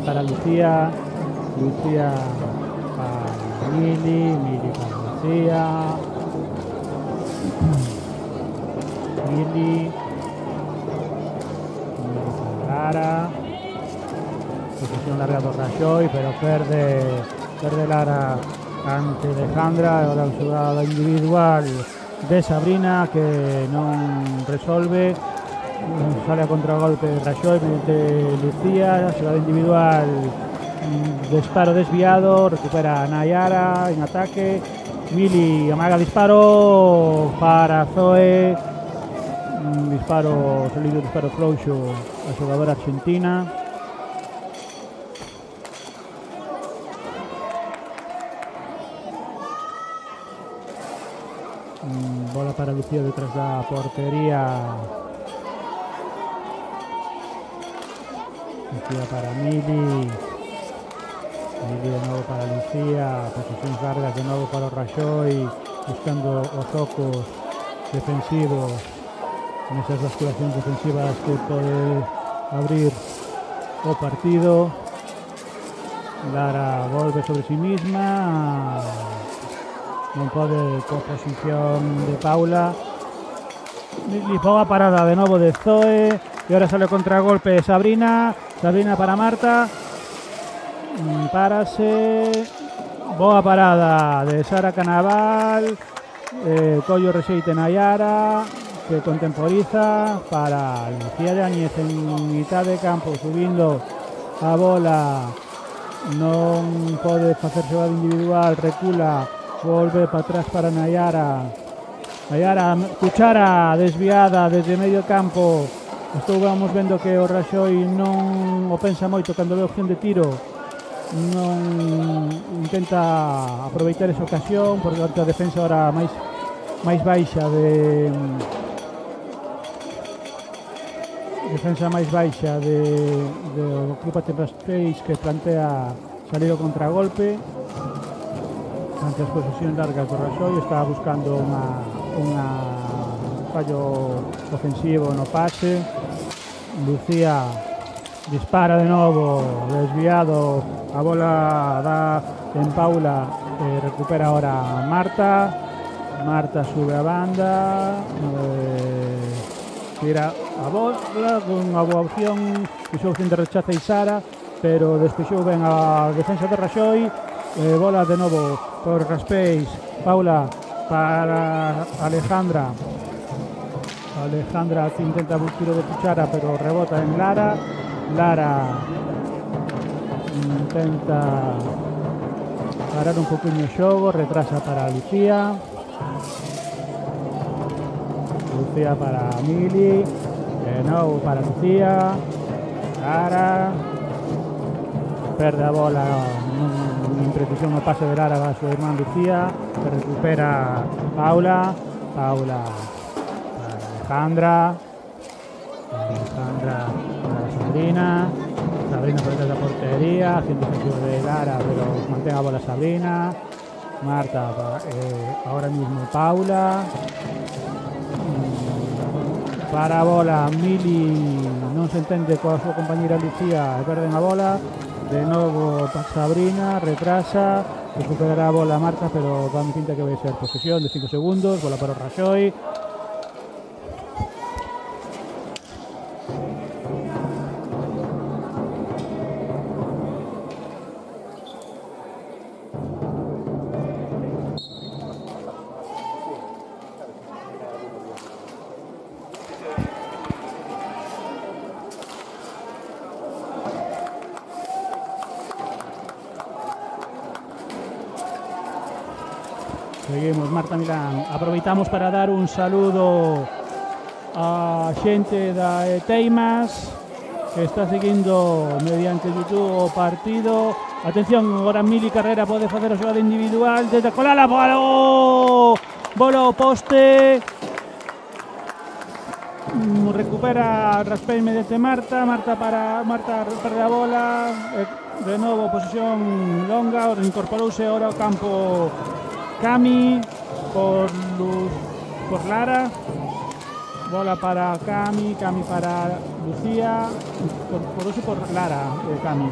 para Lucía para Mili para Lucía, Mili para Lara, posición larga do Raxoi pero perde Lara ante Alejandra. Ahora a xogada individual de Sabrina que non resolve, sale a contragolpe de Raxoi mediante Lucía, xogada individual, disparo desviado, recupera Nayara en ataque, Mili amaga disparo para Zoe, disparo frouxo a xogadora argentina. Bola para Lucía detrás da portería, Lucía para Mili de novo para Lucía, posicións largas de novo para o Raxoi, buscando os ocos defensivos nesas basculacións defensivas que pode abrir o partido. Lara volve sobre si misma, non pode coa posición de Paula. Mili boa parada de novo de Zoe e ahora sale o contragolpe Sabrina para Marta, párase, boa parada de Sara Canaval, collo rexeite Nayara que contemporiza para Lucía Yáñez en mitad de campo subindo a bola, non pode facer xogada individual, recula, volve para atrás para Nayara, cuchara desviada desde medio campo. Estuvamos vendo que o Raxoi non o pensa moito cando ve opción de tiro, non intenta aproveitar esa ocasión, por tanto a defensa ahora máis baixa de do Club Patín Rospeix, que plantea salir o contragolpe ante as posesións largas do Raxoi. Está buscando un fallo ofensivo no pase. Lucía dispara de novo, desviado, a bola da en Paula, recupera ahora Marta sube a banda, tira a bola con unha boa opción, fixou opción de rechaza e Sara, pero despexou ben a defensa de Raxoi. Bola de novo por Rospeix, Paula para Alejandra que intenta un tiro de cuchara pero rebota en Lara intenta parar un poquinho o xogo, retrasa para Lucía. Lucía para Mili, de novo para Lucía. Lara perde a bola, imprecisión no pase de Lara a súa irmán Lucía, que recupera Paula para Alejandra para Sabrina por detrás da portería, haciendo defensivo de Lara, pero mantén a bola Sabrina. Marta, ahora mismo Paula. Para a bola Mili, non se entende coa súa compañera Lucía, perden a bola. De novo Sabrina, retrasa, recuperará a bola Marta, pero dame pinta que vai ser posesión de 5 segundos, bola para o Raxoi. Seguimos, Marta Milán. Aproveitamos para dar un saludo a xente da Teimas que está seguindo mediante YouTube o partido. Atención, agora Mili Carrera pode facer a xogada individual desde colala, bola ao poste. Recupera Raspei mediante Marta perde a bola. De novo posesión longa, incorporouse ahora ao campo Cami por Lara, bola para Cami para Lucía, por Lara, Cami.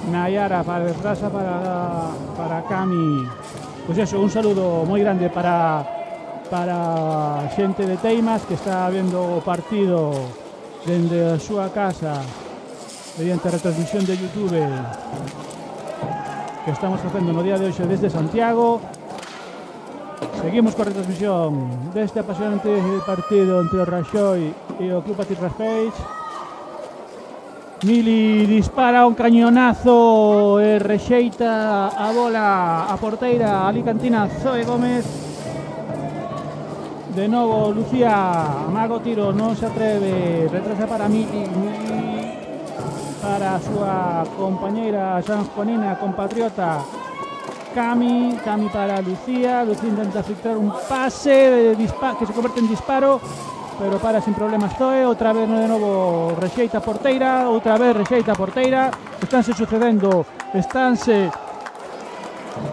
Nayara para retrasa para Cami. Pois eso, un saludo moi grande para xente de Teimas que está vendo o partido dende a súa casa mediante a retransmisión de YouTube que estamos facendo no día de hoxe desde Santiago. Seguimos coa retransmisión deste apasionante partido entre o Raxoi e o Club Patís Raspeix. Mili dispara un cañonazo e rexeita a bola a porteira alicantina Zoe Gómez. De novo Lucía amaga o tiro, non se atreve, retrasa para Mili para a súa compañeira sanjuanina compatriota Cami para Lucía intenta filtrar un pase que se converte en disparo, pero para sin problemas Zoe, outra vez de novo rexeita porteira, estánse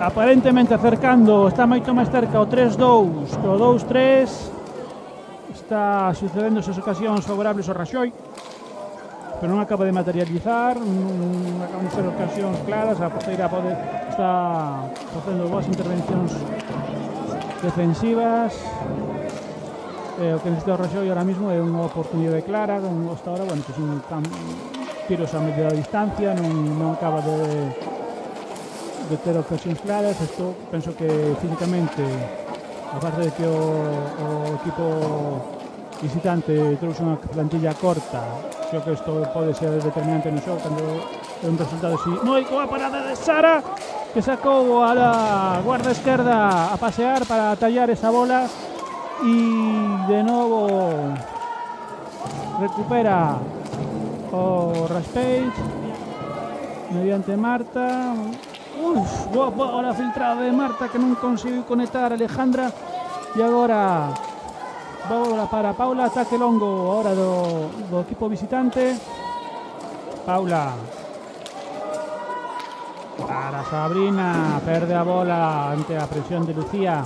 aparentemente acercando, está moito máis cerca o 3-2 que o 2-3, está sucedendo esas ocasións favorables ao Raxoi, pero non acaba de materializar, non acaban de ser ocasións claras, a porteira está facendo boas intervencións defensivas. O que necesita o Raxoi ahora mismo é unha oportunidade clara, hasta ahora, bueno, pues tiros a media distancia, non acaba de ter ocasións claras. Isto penso que físicamente, aparte de que o equipo visitante trouxe unha plantilla corta, creo que isto pode ser determinante no xogo cando é un resultado así. Moi boa parada de Sara, que sacou a la guarda esquerda a pasear para tallar esa bola e de novo recupera o Raspeix mediante Marta. Bola filtrada de Marta que non conseguiu conectar a Alejandra, e agora bola para Paula, ataque longo ahora do equipo visitante. Paula para Sabrina, perde a bola ante a presión de Lucía.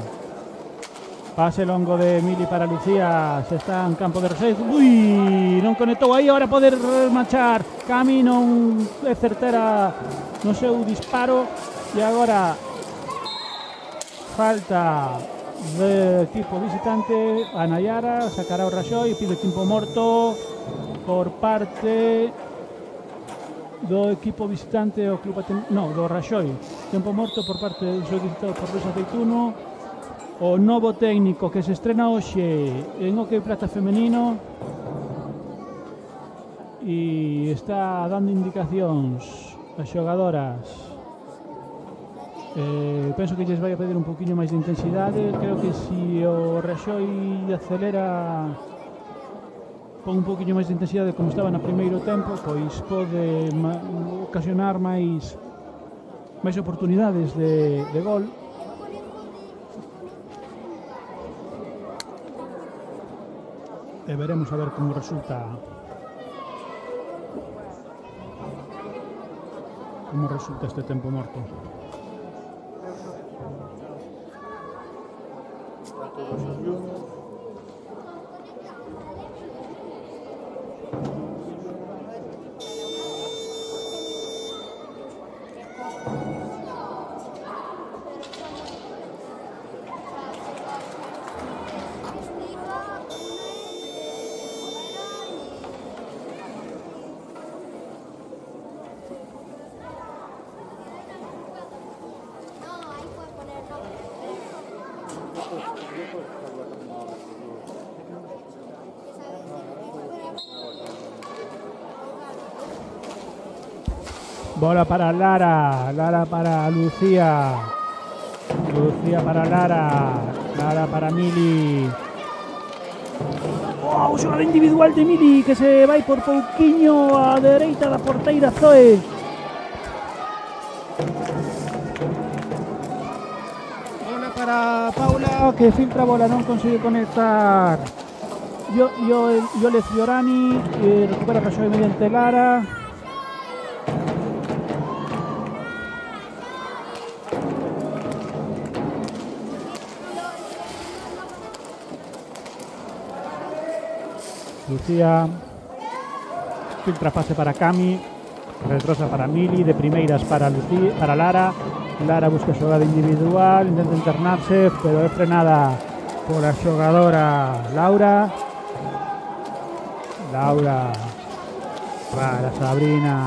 Pase longo de Mili para Lucía, se está en campo de Rosés. Non conectou aí, ahora poder marchar. Cami non é certera no seu disparo, e agora falta do equipo visitante. A Nayara sacará o Raxoi, pide tempo morto por parte do equipo visitante o Club do Raxoi. Tempo morto por parte do solicitado por Luis Aceituno. O novo técnico que se estrena hoxe en hockey plata femenino e está dando indicacións as xogadoras penso que lles vai a pedir un poquinho máis de intensidade. Creo que se o Raxoi acelera, pon un poquinho máis de intensidade como estaba no primeiro tempo, pois pode ocasionar máis oportunidades de gol. E veremos a ver como resulta este tempo morto. Bola para Lara, Lara para Lucía, Lucía para Lara, Lara para Mili. Wow, xogada individual de Mili que se vai por pouquiño á dereita da porteira Zoe. Bola para Paula que filtra a bola, non consigue conectar. Yole Fiorani recupera Raxoi mediante Lara. Lucía filtra pase para Cami, retrosa para Mili, de primeiras para Lucía, para Lara. Lara busca xogada individual, intenta internarse, pero é frenada por a xogadora Laura. Laura para Sabrina.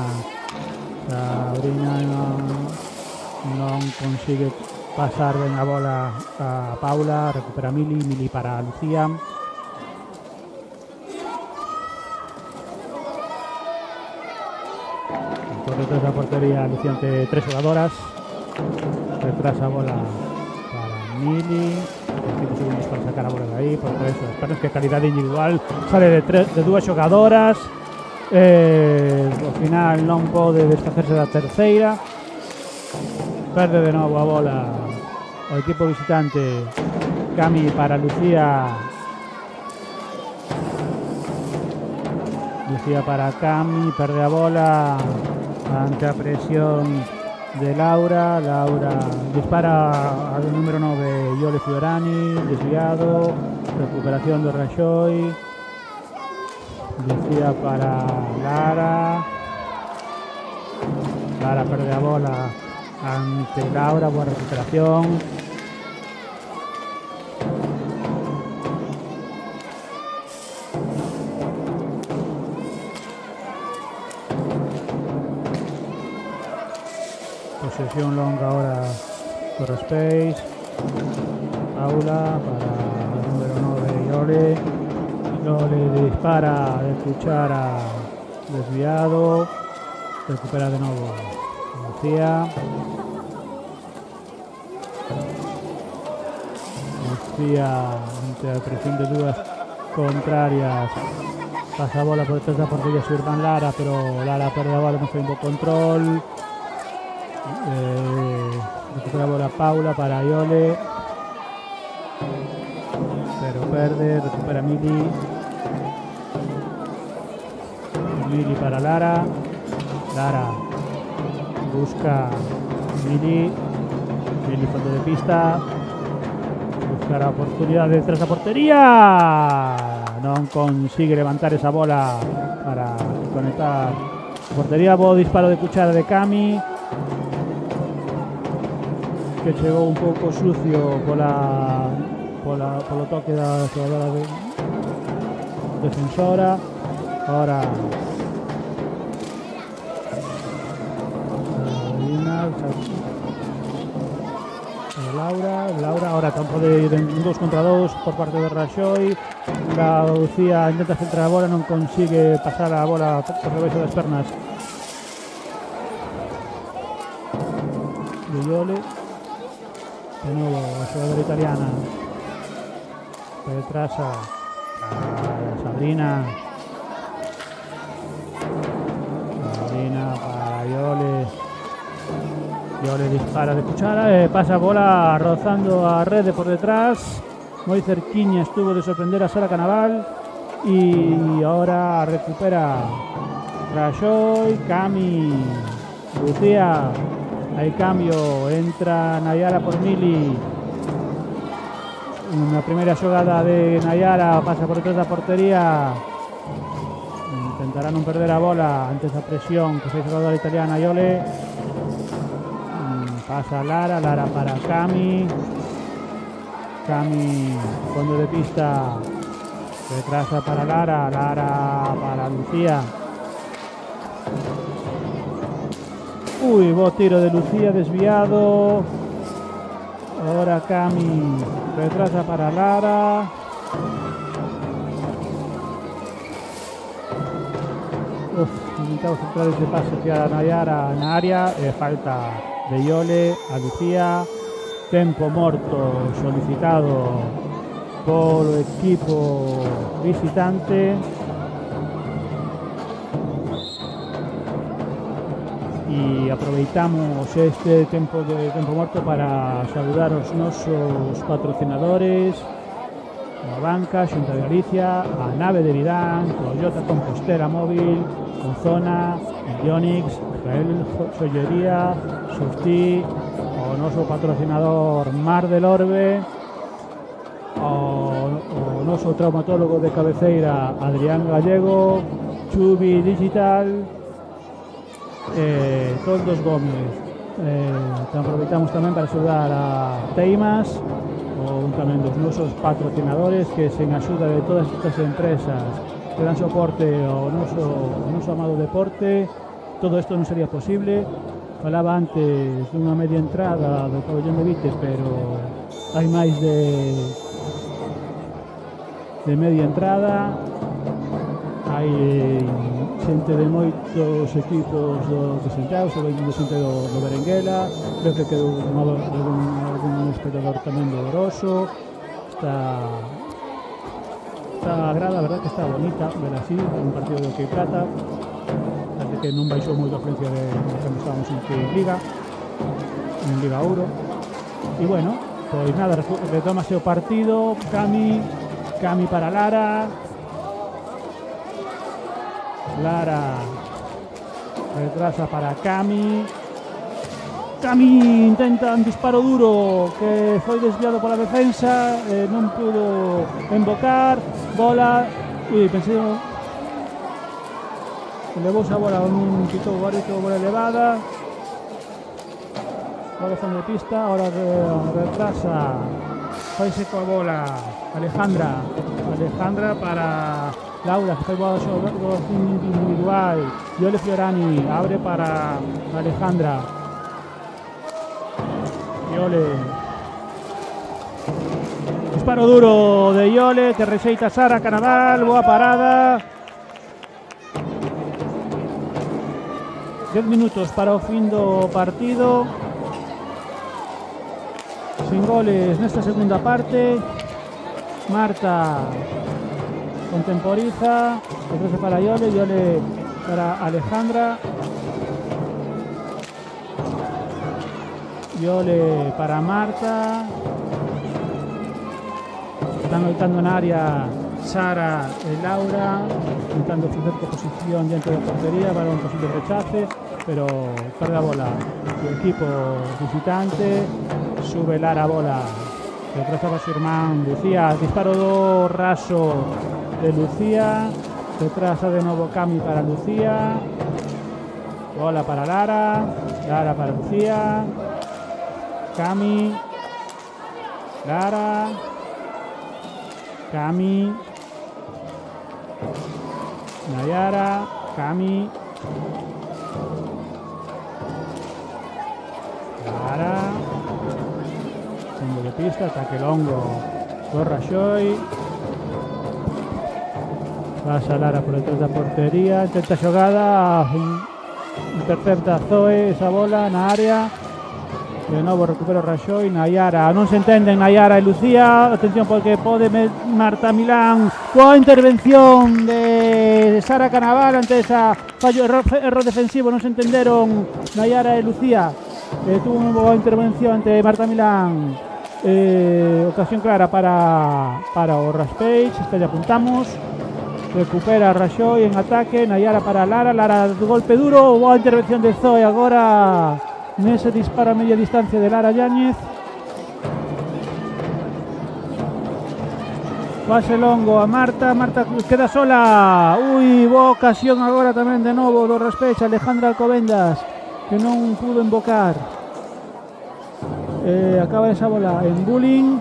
Sabrina non consigue pasar ben a bola a Paula, recupera Mili, Mili para Lucía. Detrás da portería Lucía ante tres xogadoras, retrasa a bola para Mili, 5 segundos para sacar a bola de aí, por eso esperamos que calidade individual sale de dúas xogadoras, ao final non pode desfacerse da terceira, perde de novo a bola o equipo visitante. Cami para Lucía, Lucía para Cami, perde a bola ante a presión de Laura. Laura dispara al número 9 Yole Fiorani, desviado, recuperación de Raxoi. Lucía para Lara. Lara perde a bola ante Laura, boa recuperación. Posesión longa ahora por Space. Paula para el número 9 Yole. Yole dispara de cuchara, desviado. Recupera de nuevo Lucía. Lucía ante la presión de dúas contrarias. Pasa a bola por detrás da portería Sirvan Lara, pero Lara perde a bola, non foi un bo control. Recupera a bola Paula para Yole, pero perde, recupera Mili. Mili para Lara. Lara busca Mili. Mili fondo de pista. Buscar a oportunidade detrás da portería. Non consigue levantar esa bola para conectar a portería. Bo disparo de cuchara de Cami, que chegou un pouco sucio polo toque da xogadora defensora. Ahora Laura ahora tampo de 2 contra 2 por parte de Raxoi. La Lucía intenta centrar a bola, non consigue pasar a bola por debaixo das pernas de Iole. De novo a xogadora italiana retrasa a Sabrina para Iole. Iole dispara de cuchara e pasa a bola rozando a rede por detrás. Moi cerquiña estuvo de sorprender a Sara Canaval e ahora recupera Rajoy, Cami, Lucía. Hay cambio, entra Nayara por Mili. Una primera xogada de Nayara, pasa por detrás da portería. Intentará non perder a bola antes da presión que fai a xogadora italiana Iole. Pasa Lara para Cami. Cami, fondo de pista, retrasa para Lara para Lucía. Uy, buen tiro de Lucía, desviado. Ahora Cami retrasa para Lara. Intentamos centrar ese pase hacia Nayara na área. Falta de Iole a Lucía. Tempo morto solicitado por el equipo visitante. Y aproveitamos este tempo morto para saludar os nosos patrocinadores, a banca, Xunta de Galicia, a nave de Vidán, Toyota Compostela Móvil, Ozona, Ionix, Israel Sollería, Softi, o noso patrocinador Mar del Orbe, o noso traumatólogo de cabeceira Adrián Gallego, Chubi Digital, Toldos Gómez. Aproveitamos tamén para saludar a Teimas, ou tamén dos nosos patrocinadores que sen axuda de todas estas empresas que dan soporte ao noso amado deporte, todo isto non sería posible. Falaba antes dunha media entrada do pabellón de Vites, pero hai máis de media entrada. Hai xente de moitos equipos do Santiago, sobre xente do Berenguela, creo que quedou algún espectador tamén do Oroso. Está grada, a verdad que está bonita ver así, un partido do que trata. Parece que non baixou moito a afluencia de cando estábamos en Liga Ouro. E bueno, pois nada, retomase o partido. Cami para Lara. Lara retrasa para Cami. Cami intenta un disparo duro que foi desviado pola defensa, non pudo embocar. Bola, pensei que levouse a bola un quitou o árbitro, bola elevada. Bola fondo de pista, ahora retrasa, faise coa bola Alejandra para Laura, que fai bola individual. Iole Fiorani abre para Alejandra. Iole. Disparo duro de Iole que rexeita Sara Canaval, boa parada. 10 minutos para o fin do partido. Sin goles nesta segunda parte. Marta contemporiza, ofrece para Iole para Alejandra. Iole para Marta. Están loitando en área Sara e Laura, intentando ofrecer posición diante da portería para un posible rechace, pero perde a bola o equipo visitante. Sube Lara a bola, retrasa para su irmán Lucía, disparo raso de Lucía, retrasa de nuevo Cami para Lucía, bola para Lara para Lucía, Cami, Lara, Cami, Nayara, Cami, Lara, fondo de pista, ataque longo por Rajoy. Pasa Lara por detrás da portería, intenta xogada, intercepta Zoe esa bola na área. De novo recupera Raxoi, Nayara, non se entenden Nayara e Lucía, atención porque pode Marta Milán, coa intervención de Sara Canaval ante esa fallo, erro defensivo, non se entenderon Nayara e Lucía, tuvo unha boa intervención ante Marta Milán, ocasión clara para o Raspage, esta lle apuntamos, recupera Raxoi en ataque, Nayara para Lara, de golpe duro, boa intervención de Zoe agora nese disparo a media distancia de Lara Yáñez. Pase longo a Marta queda sola, boa ocasión agora tamén de novo do Raspage, Alejandra Alcobendas que non pudo invocar, acaba esa bola en bullying.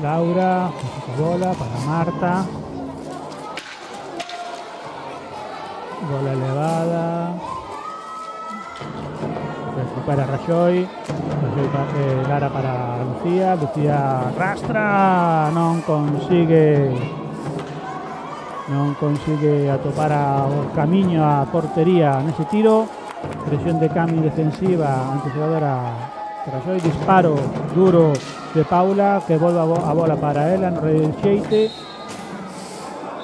Laura, bola para Marta, bola elevada, recupera Raxoi, Lara para Lucía, arrastra, non consigue atopar o camiño a portería nese tiro, presión de Cami defensiva ante xogadora Raxoi, disparo duro de Paula que volve a bola para ela no reixeite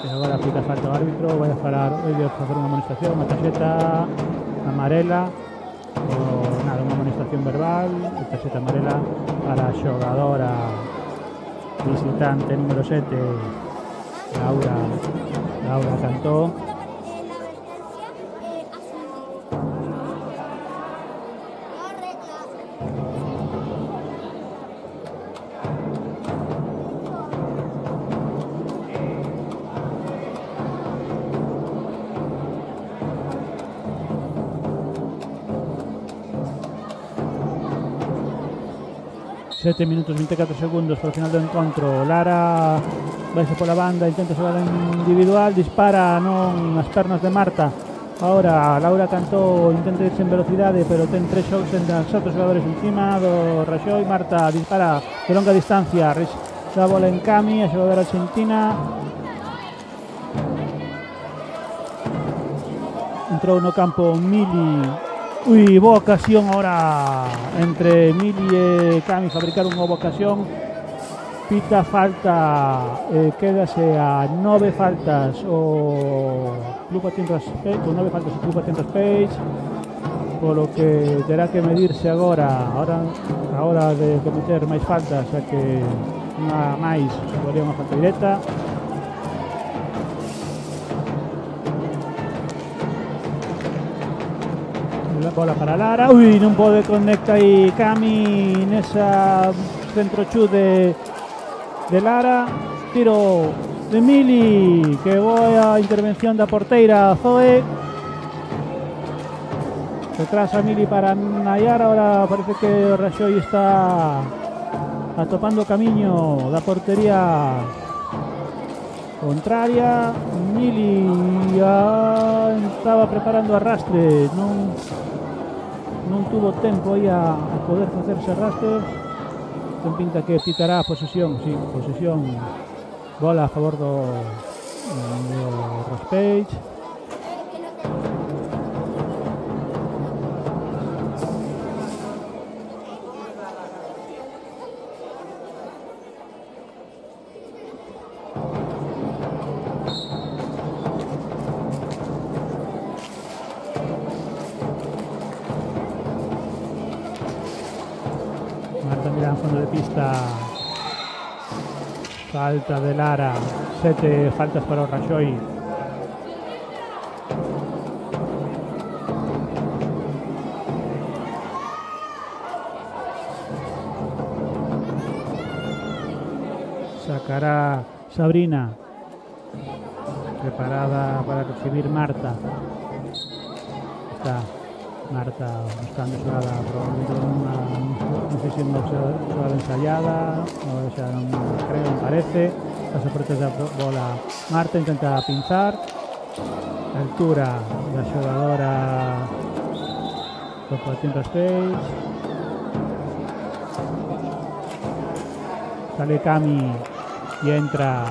e agora aplica falta o árbitro, vai a facer unha amonestación, unha tarxeta amarela unha amonestación verbal, tarxeta amarela para a xogadora visitante número 7 Laura Cantó. Sete minutos 24 segundos para o final do encontro. Lara vaise pola banda, intenta xogar individual, dispara non nas pernas de Marta. Ahora Laura Cantó intenta irse en velocidade, pero ten tres outros xogadores encima do Raxoi. Marta dispara de longa distancia, da bola en Cami, a xogadora argentina. Entrou no campo Mili. Boa ocasión ahora entre Mili e Cami, fabricar unha boa ocasión. Pita falta, quédase a 9 faltas o Club Atentas Page, con 9 faltas o Club Atentas Page, polo que terá que medirse agora a hora de cometer máis faltas, xa que unha máis sería unha falta directa. Bola para Lara, non pode conectar aí Cami nesa centro chute de Lara, tiro de Mili, que boa intervención da porteira Zoe, retrasa Mili para Nayara. Ahora parece que o Raxoi está atopando o camiño da portería contraria. Mili estaba preparando arrastre, non tuvo tempo aí a poder facerse arrastre. Ten pinta que pitará a posesión, posesión, bola a favor do Raspage. Fondo de pista, falta de Lara, 7 faltas para o Raxoi. Sacará Sabrina, preparada para recibir Marta. Está Marta buscando xogada, probablemente non sei se unha xogada ensayada, xa non creo, non parece. Pasa por detrás da bola Marta, intenta pinzar, altura da xogadora do Patín Raspage. Sale Cami y entra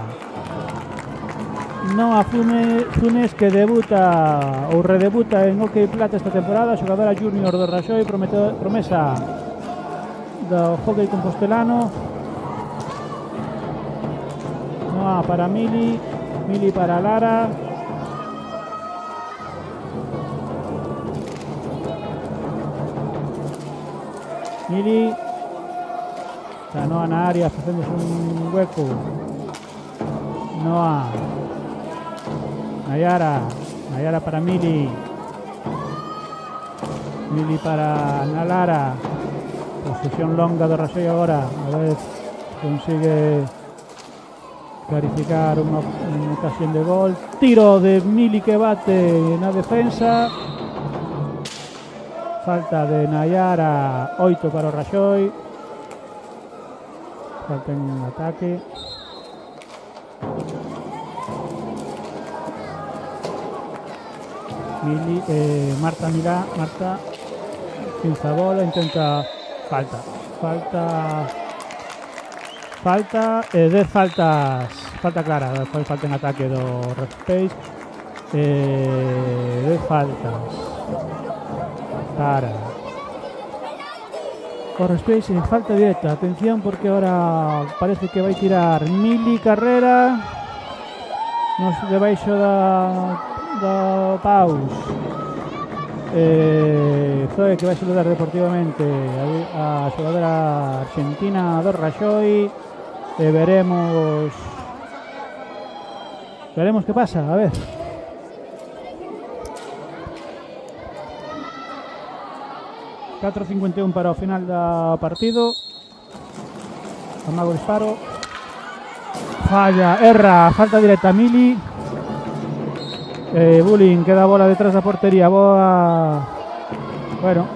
Noa Funes, que debuta ou redebuta en Hockey Plata esta temporada, xogadora junior do Raxoi, promesa do hockey compostelano. Noa para Mili para Lara. Mili está Noa na área facendo un hueco. Noa Nayara para Mili para Nalara. Posesión longa do Raxoi agora, a ver consigue clarificar unha ocasión de gol. Tiro de Mili que bate na defensa. Falta de Nayara, 8 para o Raxoi. Falta en ataque. Mili, Marta pinza a bola, intenta falta 10 falta clara, despois falta en ataque do Red Space, 10 faltas para o Red Space, falta directa. Atención porque ahora parece que vai tirar Mili Carrera nos debaixo do paus. Zoe que vai saludar deportivamente a xogadora argentina do Raxoi. Veremos que pasa, a ver. ...4:51 para o final do partido. Amago disparo. Falla, erra, falta directa Mili. Bullying, queda bola detrás da portería. Boa. Bueno,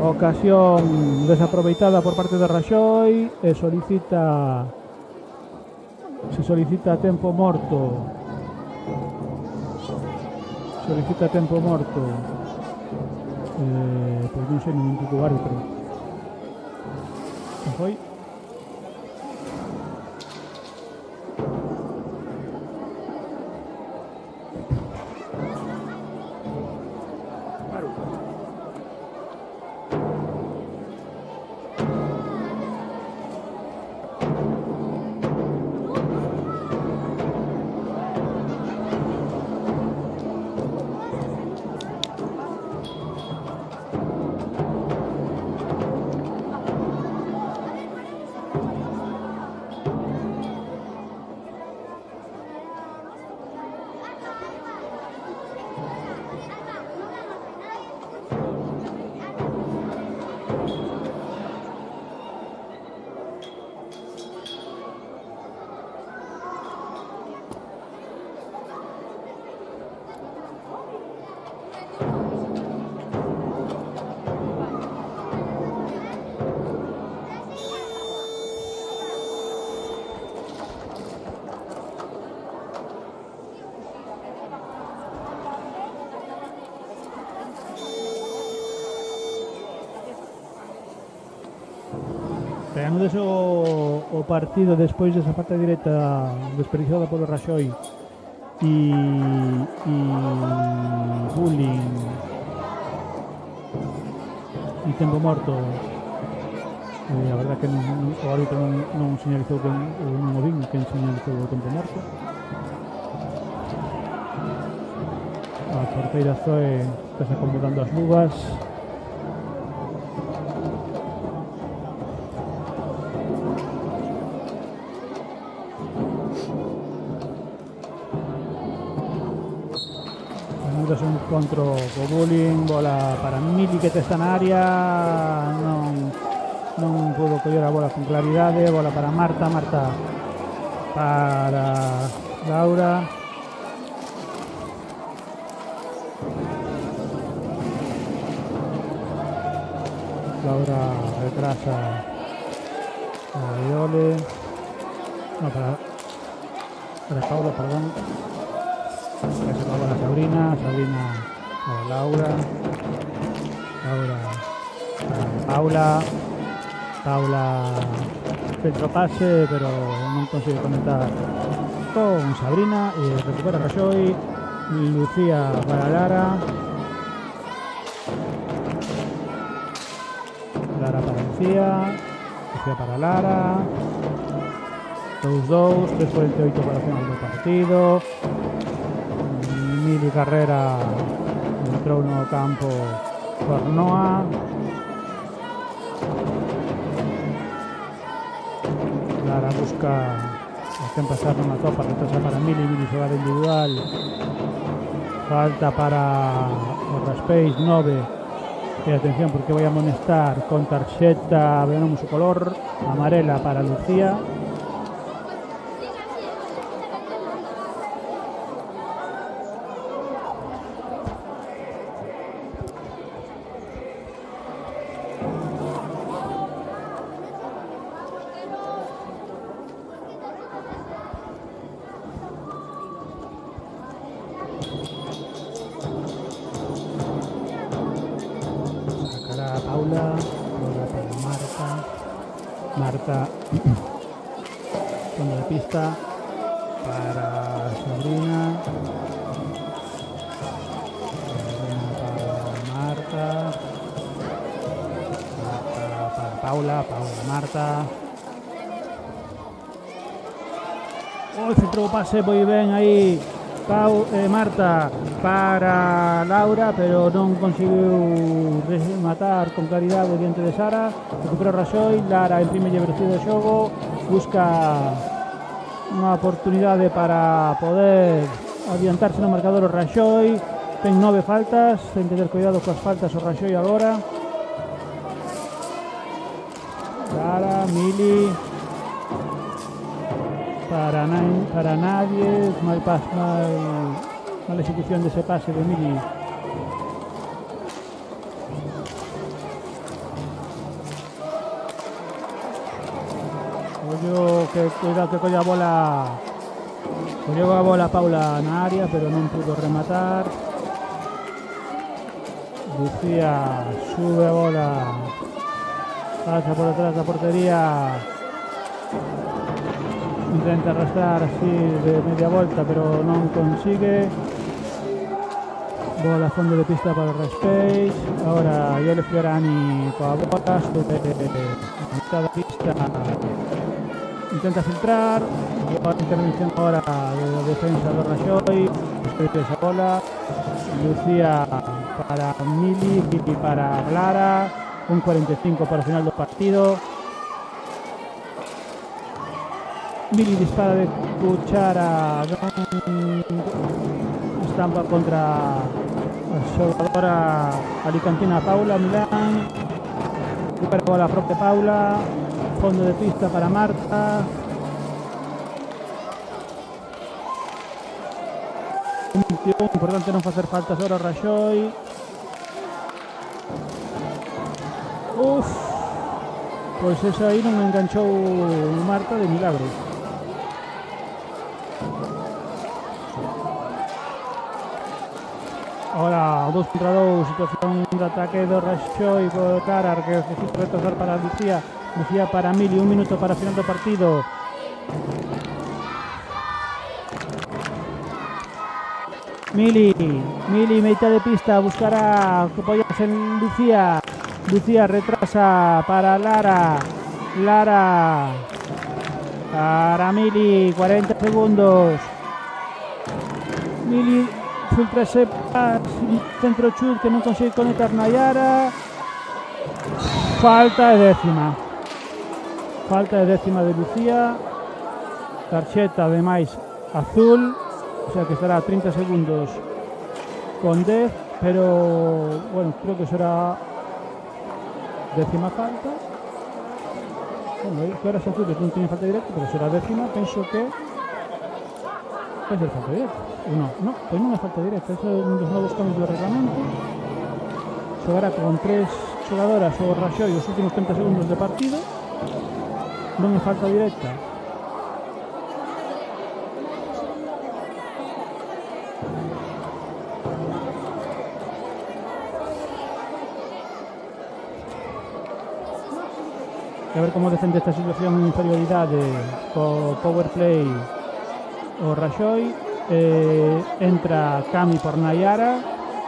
ocasión desaproveitada por parte de Raxoi. Se solicita tempo morto. Pois non sei, non indico o árbitro. Que foi? Reanúdese o partido despois desa parte directa desperdiciada polo Raxoi e Bullying e tempo morto. A verdad que o árbitro non señalizou que non o vin quen señalizou o tempo morto. A porteira Zoe está acomodando as luvas. Un encontro co Bullying, bola para Mili que está na área, non pudo coller a bola con claridade. Bola para Marta para Laura. Laura retrasa a Iole, no, para Paula, perdón. Se acabó la Sabrina a Laura a Paula, Paula centro pase, pero non consigue conectar con Sabrina e recupera Raxoi. Lucía para Lara. Lara para Lucía. Lucía para Lara. 2-2, 3:48 para o final do partido. Mili Carrera entrou no campo por Noa. Lara busca a quen pasar nunha topa, retrasa para Mili xogada individual. Falta para o Raspeis 9. E atención porque vai amonestar con tarxeta, vemos o color amarela para Lucía. Paula para Marta fondo de pista para Sabrina para Marta para Paula Marta. O centro pase moi ben aí Marta para Laura, pero non conseguiu rematar con claridade diante de Sara. Recupera Raxoi, Lara imprime velocidade de xogo, busca unha oportunidade para poder adiantarse no marcador o Raxoi. Ten 9 faltas, ten que ter cuidado coas faltas o Raxoi agora. Lara, Mili para nadie, mal ejecución dese pase de Mili. Cuidado que colla a bola. Colleu a bola Paula na área, pero non pudo rematar. Lucía sube a bola, pasa por detrás da portería. Intenta arrastrar así de media volta, pero non consigue. Bola a fondo de pista para o Raspeis. Ahora Iole Fiorani coa bola, sube a mitad da pista. Intenta filtrar. Boa intervención ahora de defensa do Raxoi. Despede esa bola. Lucía para Mili y para Lara. 1:45 para o final do partido. Mili dispara de cuchara, estampa contra a xogadora alicantina Paula Milán. Recupera a bola a propia Paula, fondo de pista para Marta. Importante non facer faltas ahora o Raxoi. Pois esa aí non enganchou Marta de milagro. Ahora 2 contra 2, situación de ataque do Raxoi co Carar que necesita retrasar para Lucía. Lucía para Mili, 1 minuto para final do partido. Mili, meita de pista, buscará que apoyarse en Lucía. Lucía retrasa para Lara para Mili, 40 segundos. Mili filtra ese centro chut que non consigue conectar na Yara. Falta de décima de Lucía. Tarxeta ademais azul, o sea que estará 30 segundos con 10, pero bueno, creo que será décima falta. Bueno, que ahora se azules non tiene falta directa, pero será décima, penso que vai ser falta directa. No, pois non é falta directa, é un dos novos cambios do reglamento. Xogará con 3 xogadoras o Raxoi os últimos 30 segundos de partido. Non é falta directa. a ver como defende esta situación de inferioridade co power play o Raxoi. Entra Cami por Nayara.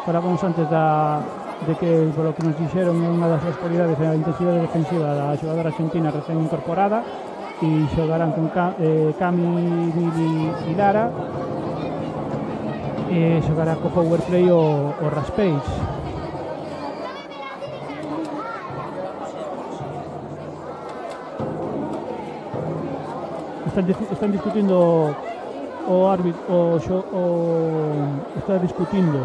Falábamos antes de que, polo que nos dixeron, é unha das cualidades a intensidade defensiva da xogadora argentina recén incorporada, e xogarán con Cami, Mili e Lara, e xogará co power play o Raspage. Están discutindo o árbitro, está discutindo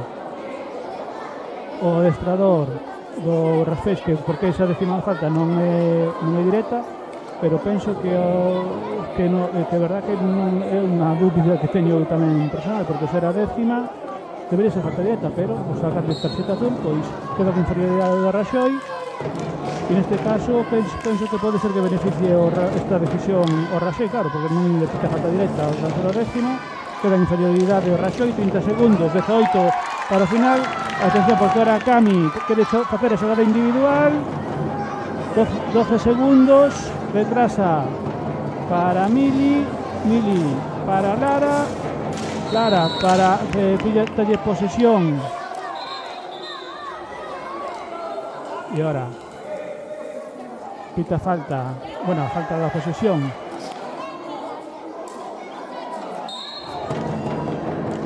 o adestrador do Raspage que porque esa décima falta non é directa, pero penso que verdad que non é unha dúbida que teño tamén personal, porque ser a décima debería ser falta directa, pero o sacar de tarxeta azul pois queda con inferioridade da Raxoi, e neste caso penso que pode ser que beneficie esta decisión o Raxoi, claro, porque non le quita falta directa ao terceiro décimo, queda en inferioridade o Raxoi, 30 segundos, 18 para o final. Atención, porque ahora Cami quere facer a xogada individual, 12 segundos, retrasa para Mili para Lara para que talle posesión, e ahora pita falta, bueno, falta da posesión.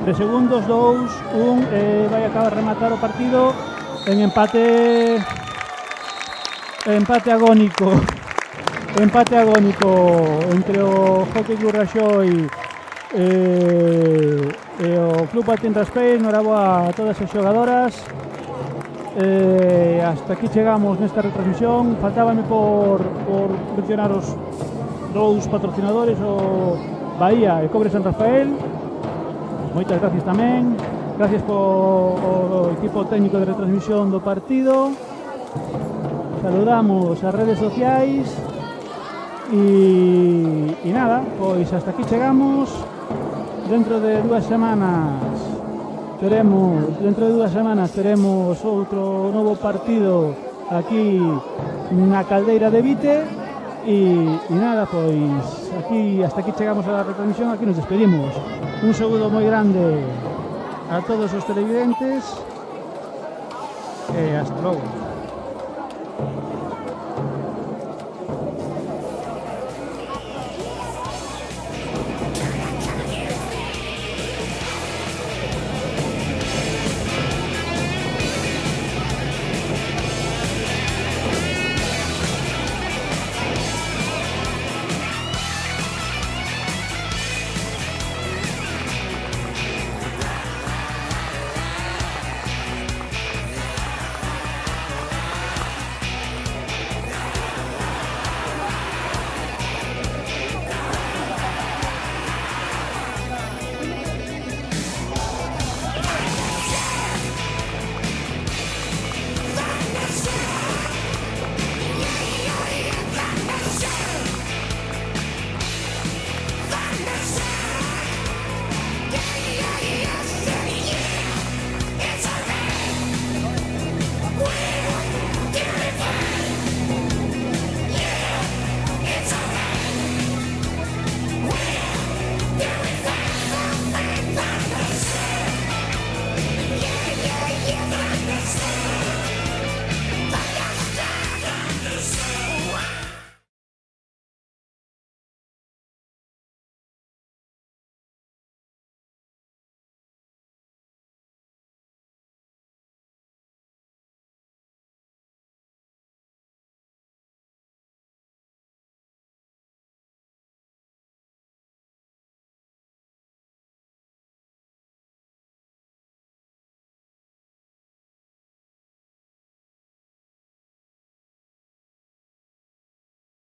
3 segundos, 2, 1, vai acabar de rematar o partido en empate agónico entre o Hockey Club Raxoi e o Club Patín Raspage. Noraboa a todas as xogadoras. Hasta aquí chegamos nesta retransmisión. Faltábame por mencionar os dous patrocinadores, o Bahía e Cobre San Rafael. Moitas gracias tamén. Gracias ao equipo técnico de retransmisión do partido. Saludamos as redes sociais. E nada, pois hasta aquí chegamos. Dentro de 2 semanas teremos outro novo partido aquí na Caldeira de Vite. E nada, pois hasta aquí chegamos a retransmisión. Aquí nos despedimos. Un saúdo moi grande a todos os televidentes e hasta logo.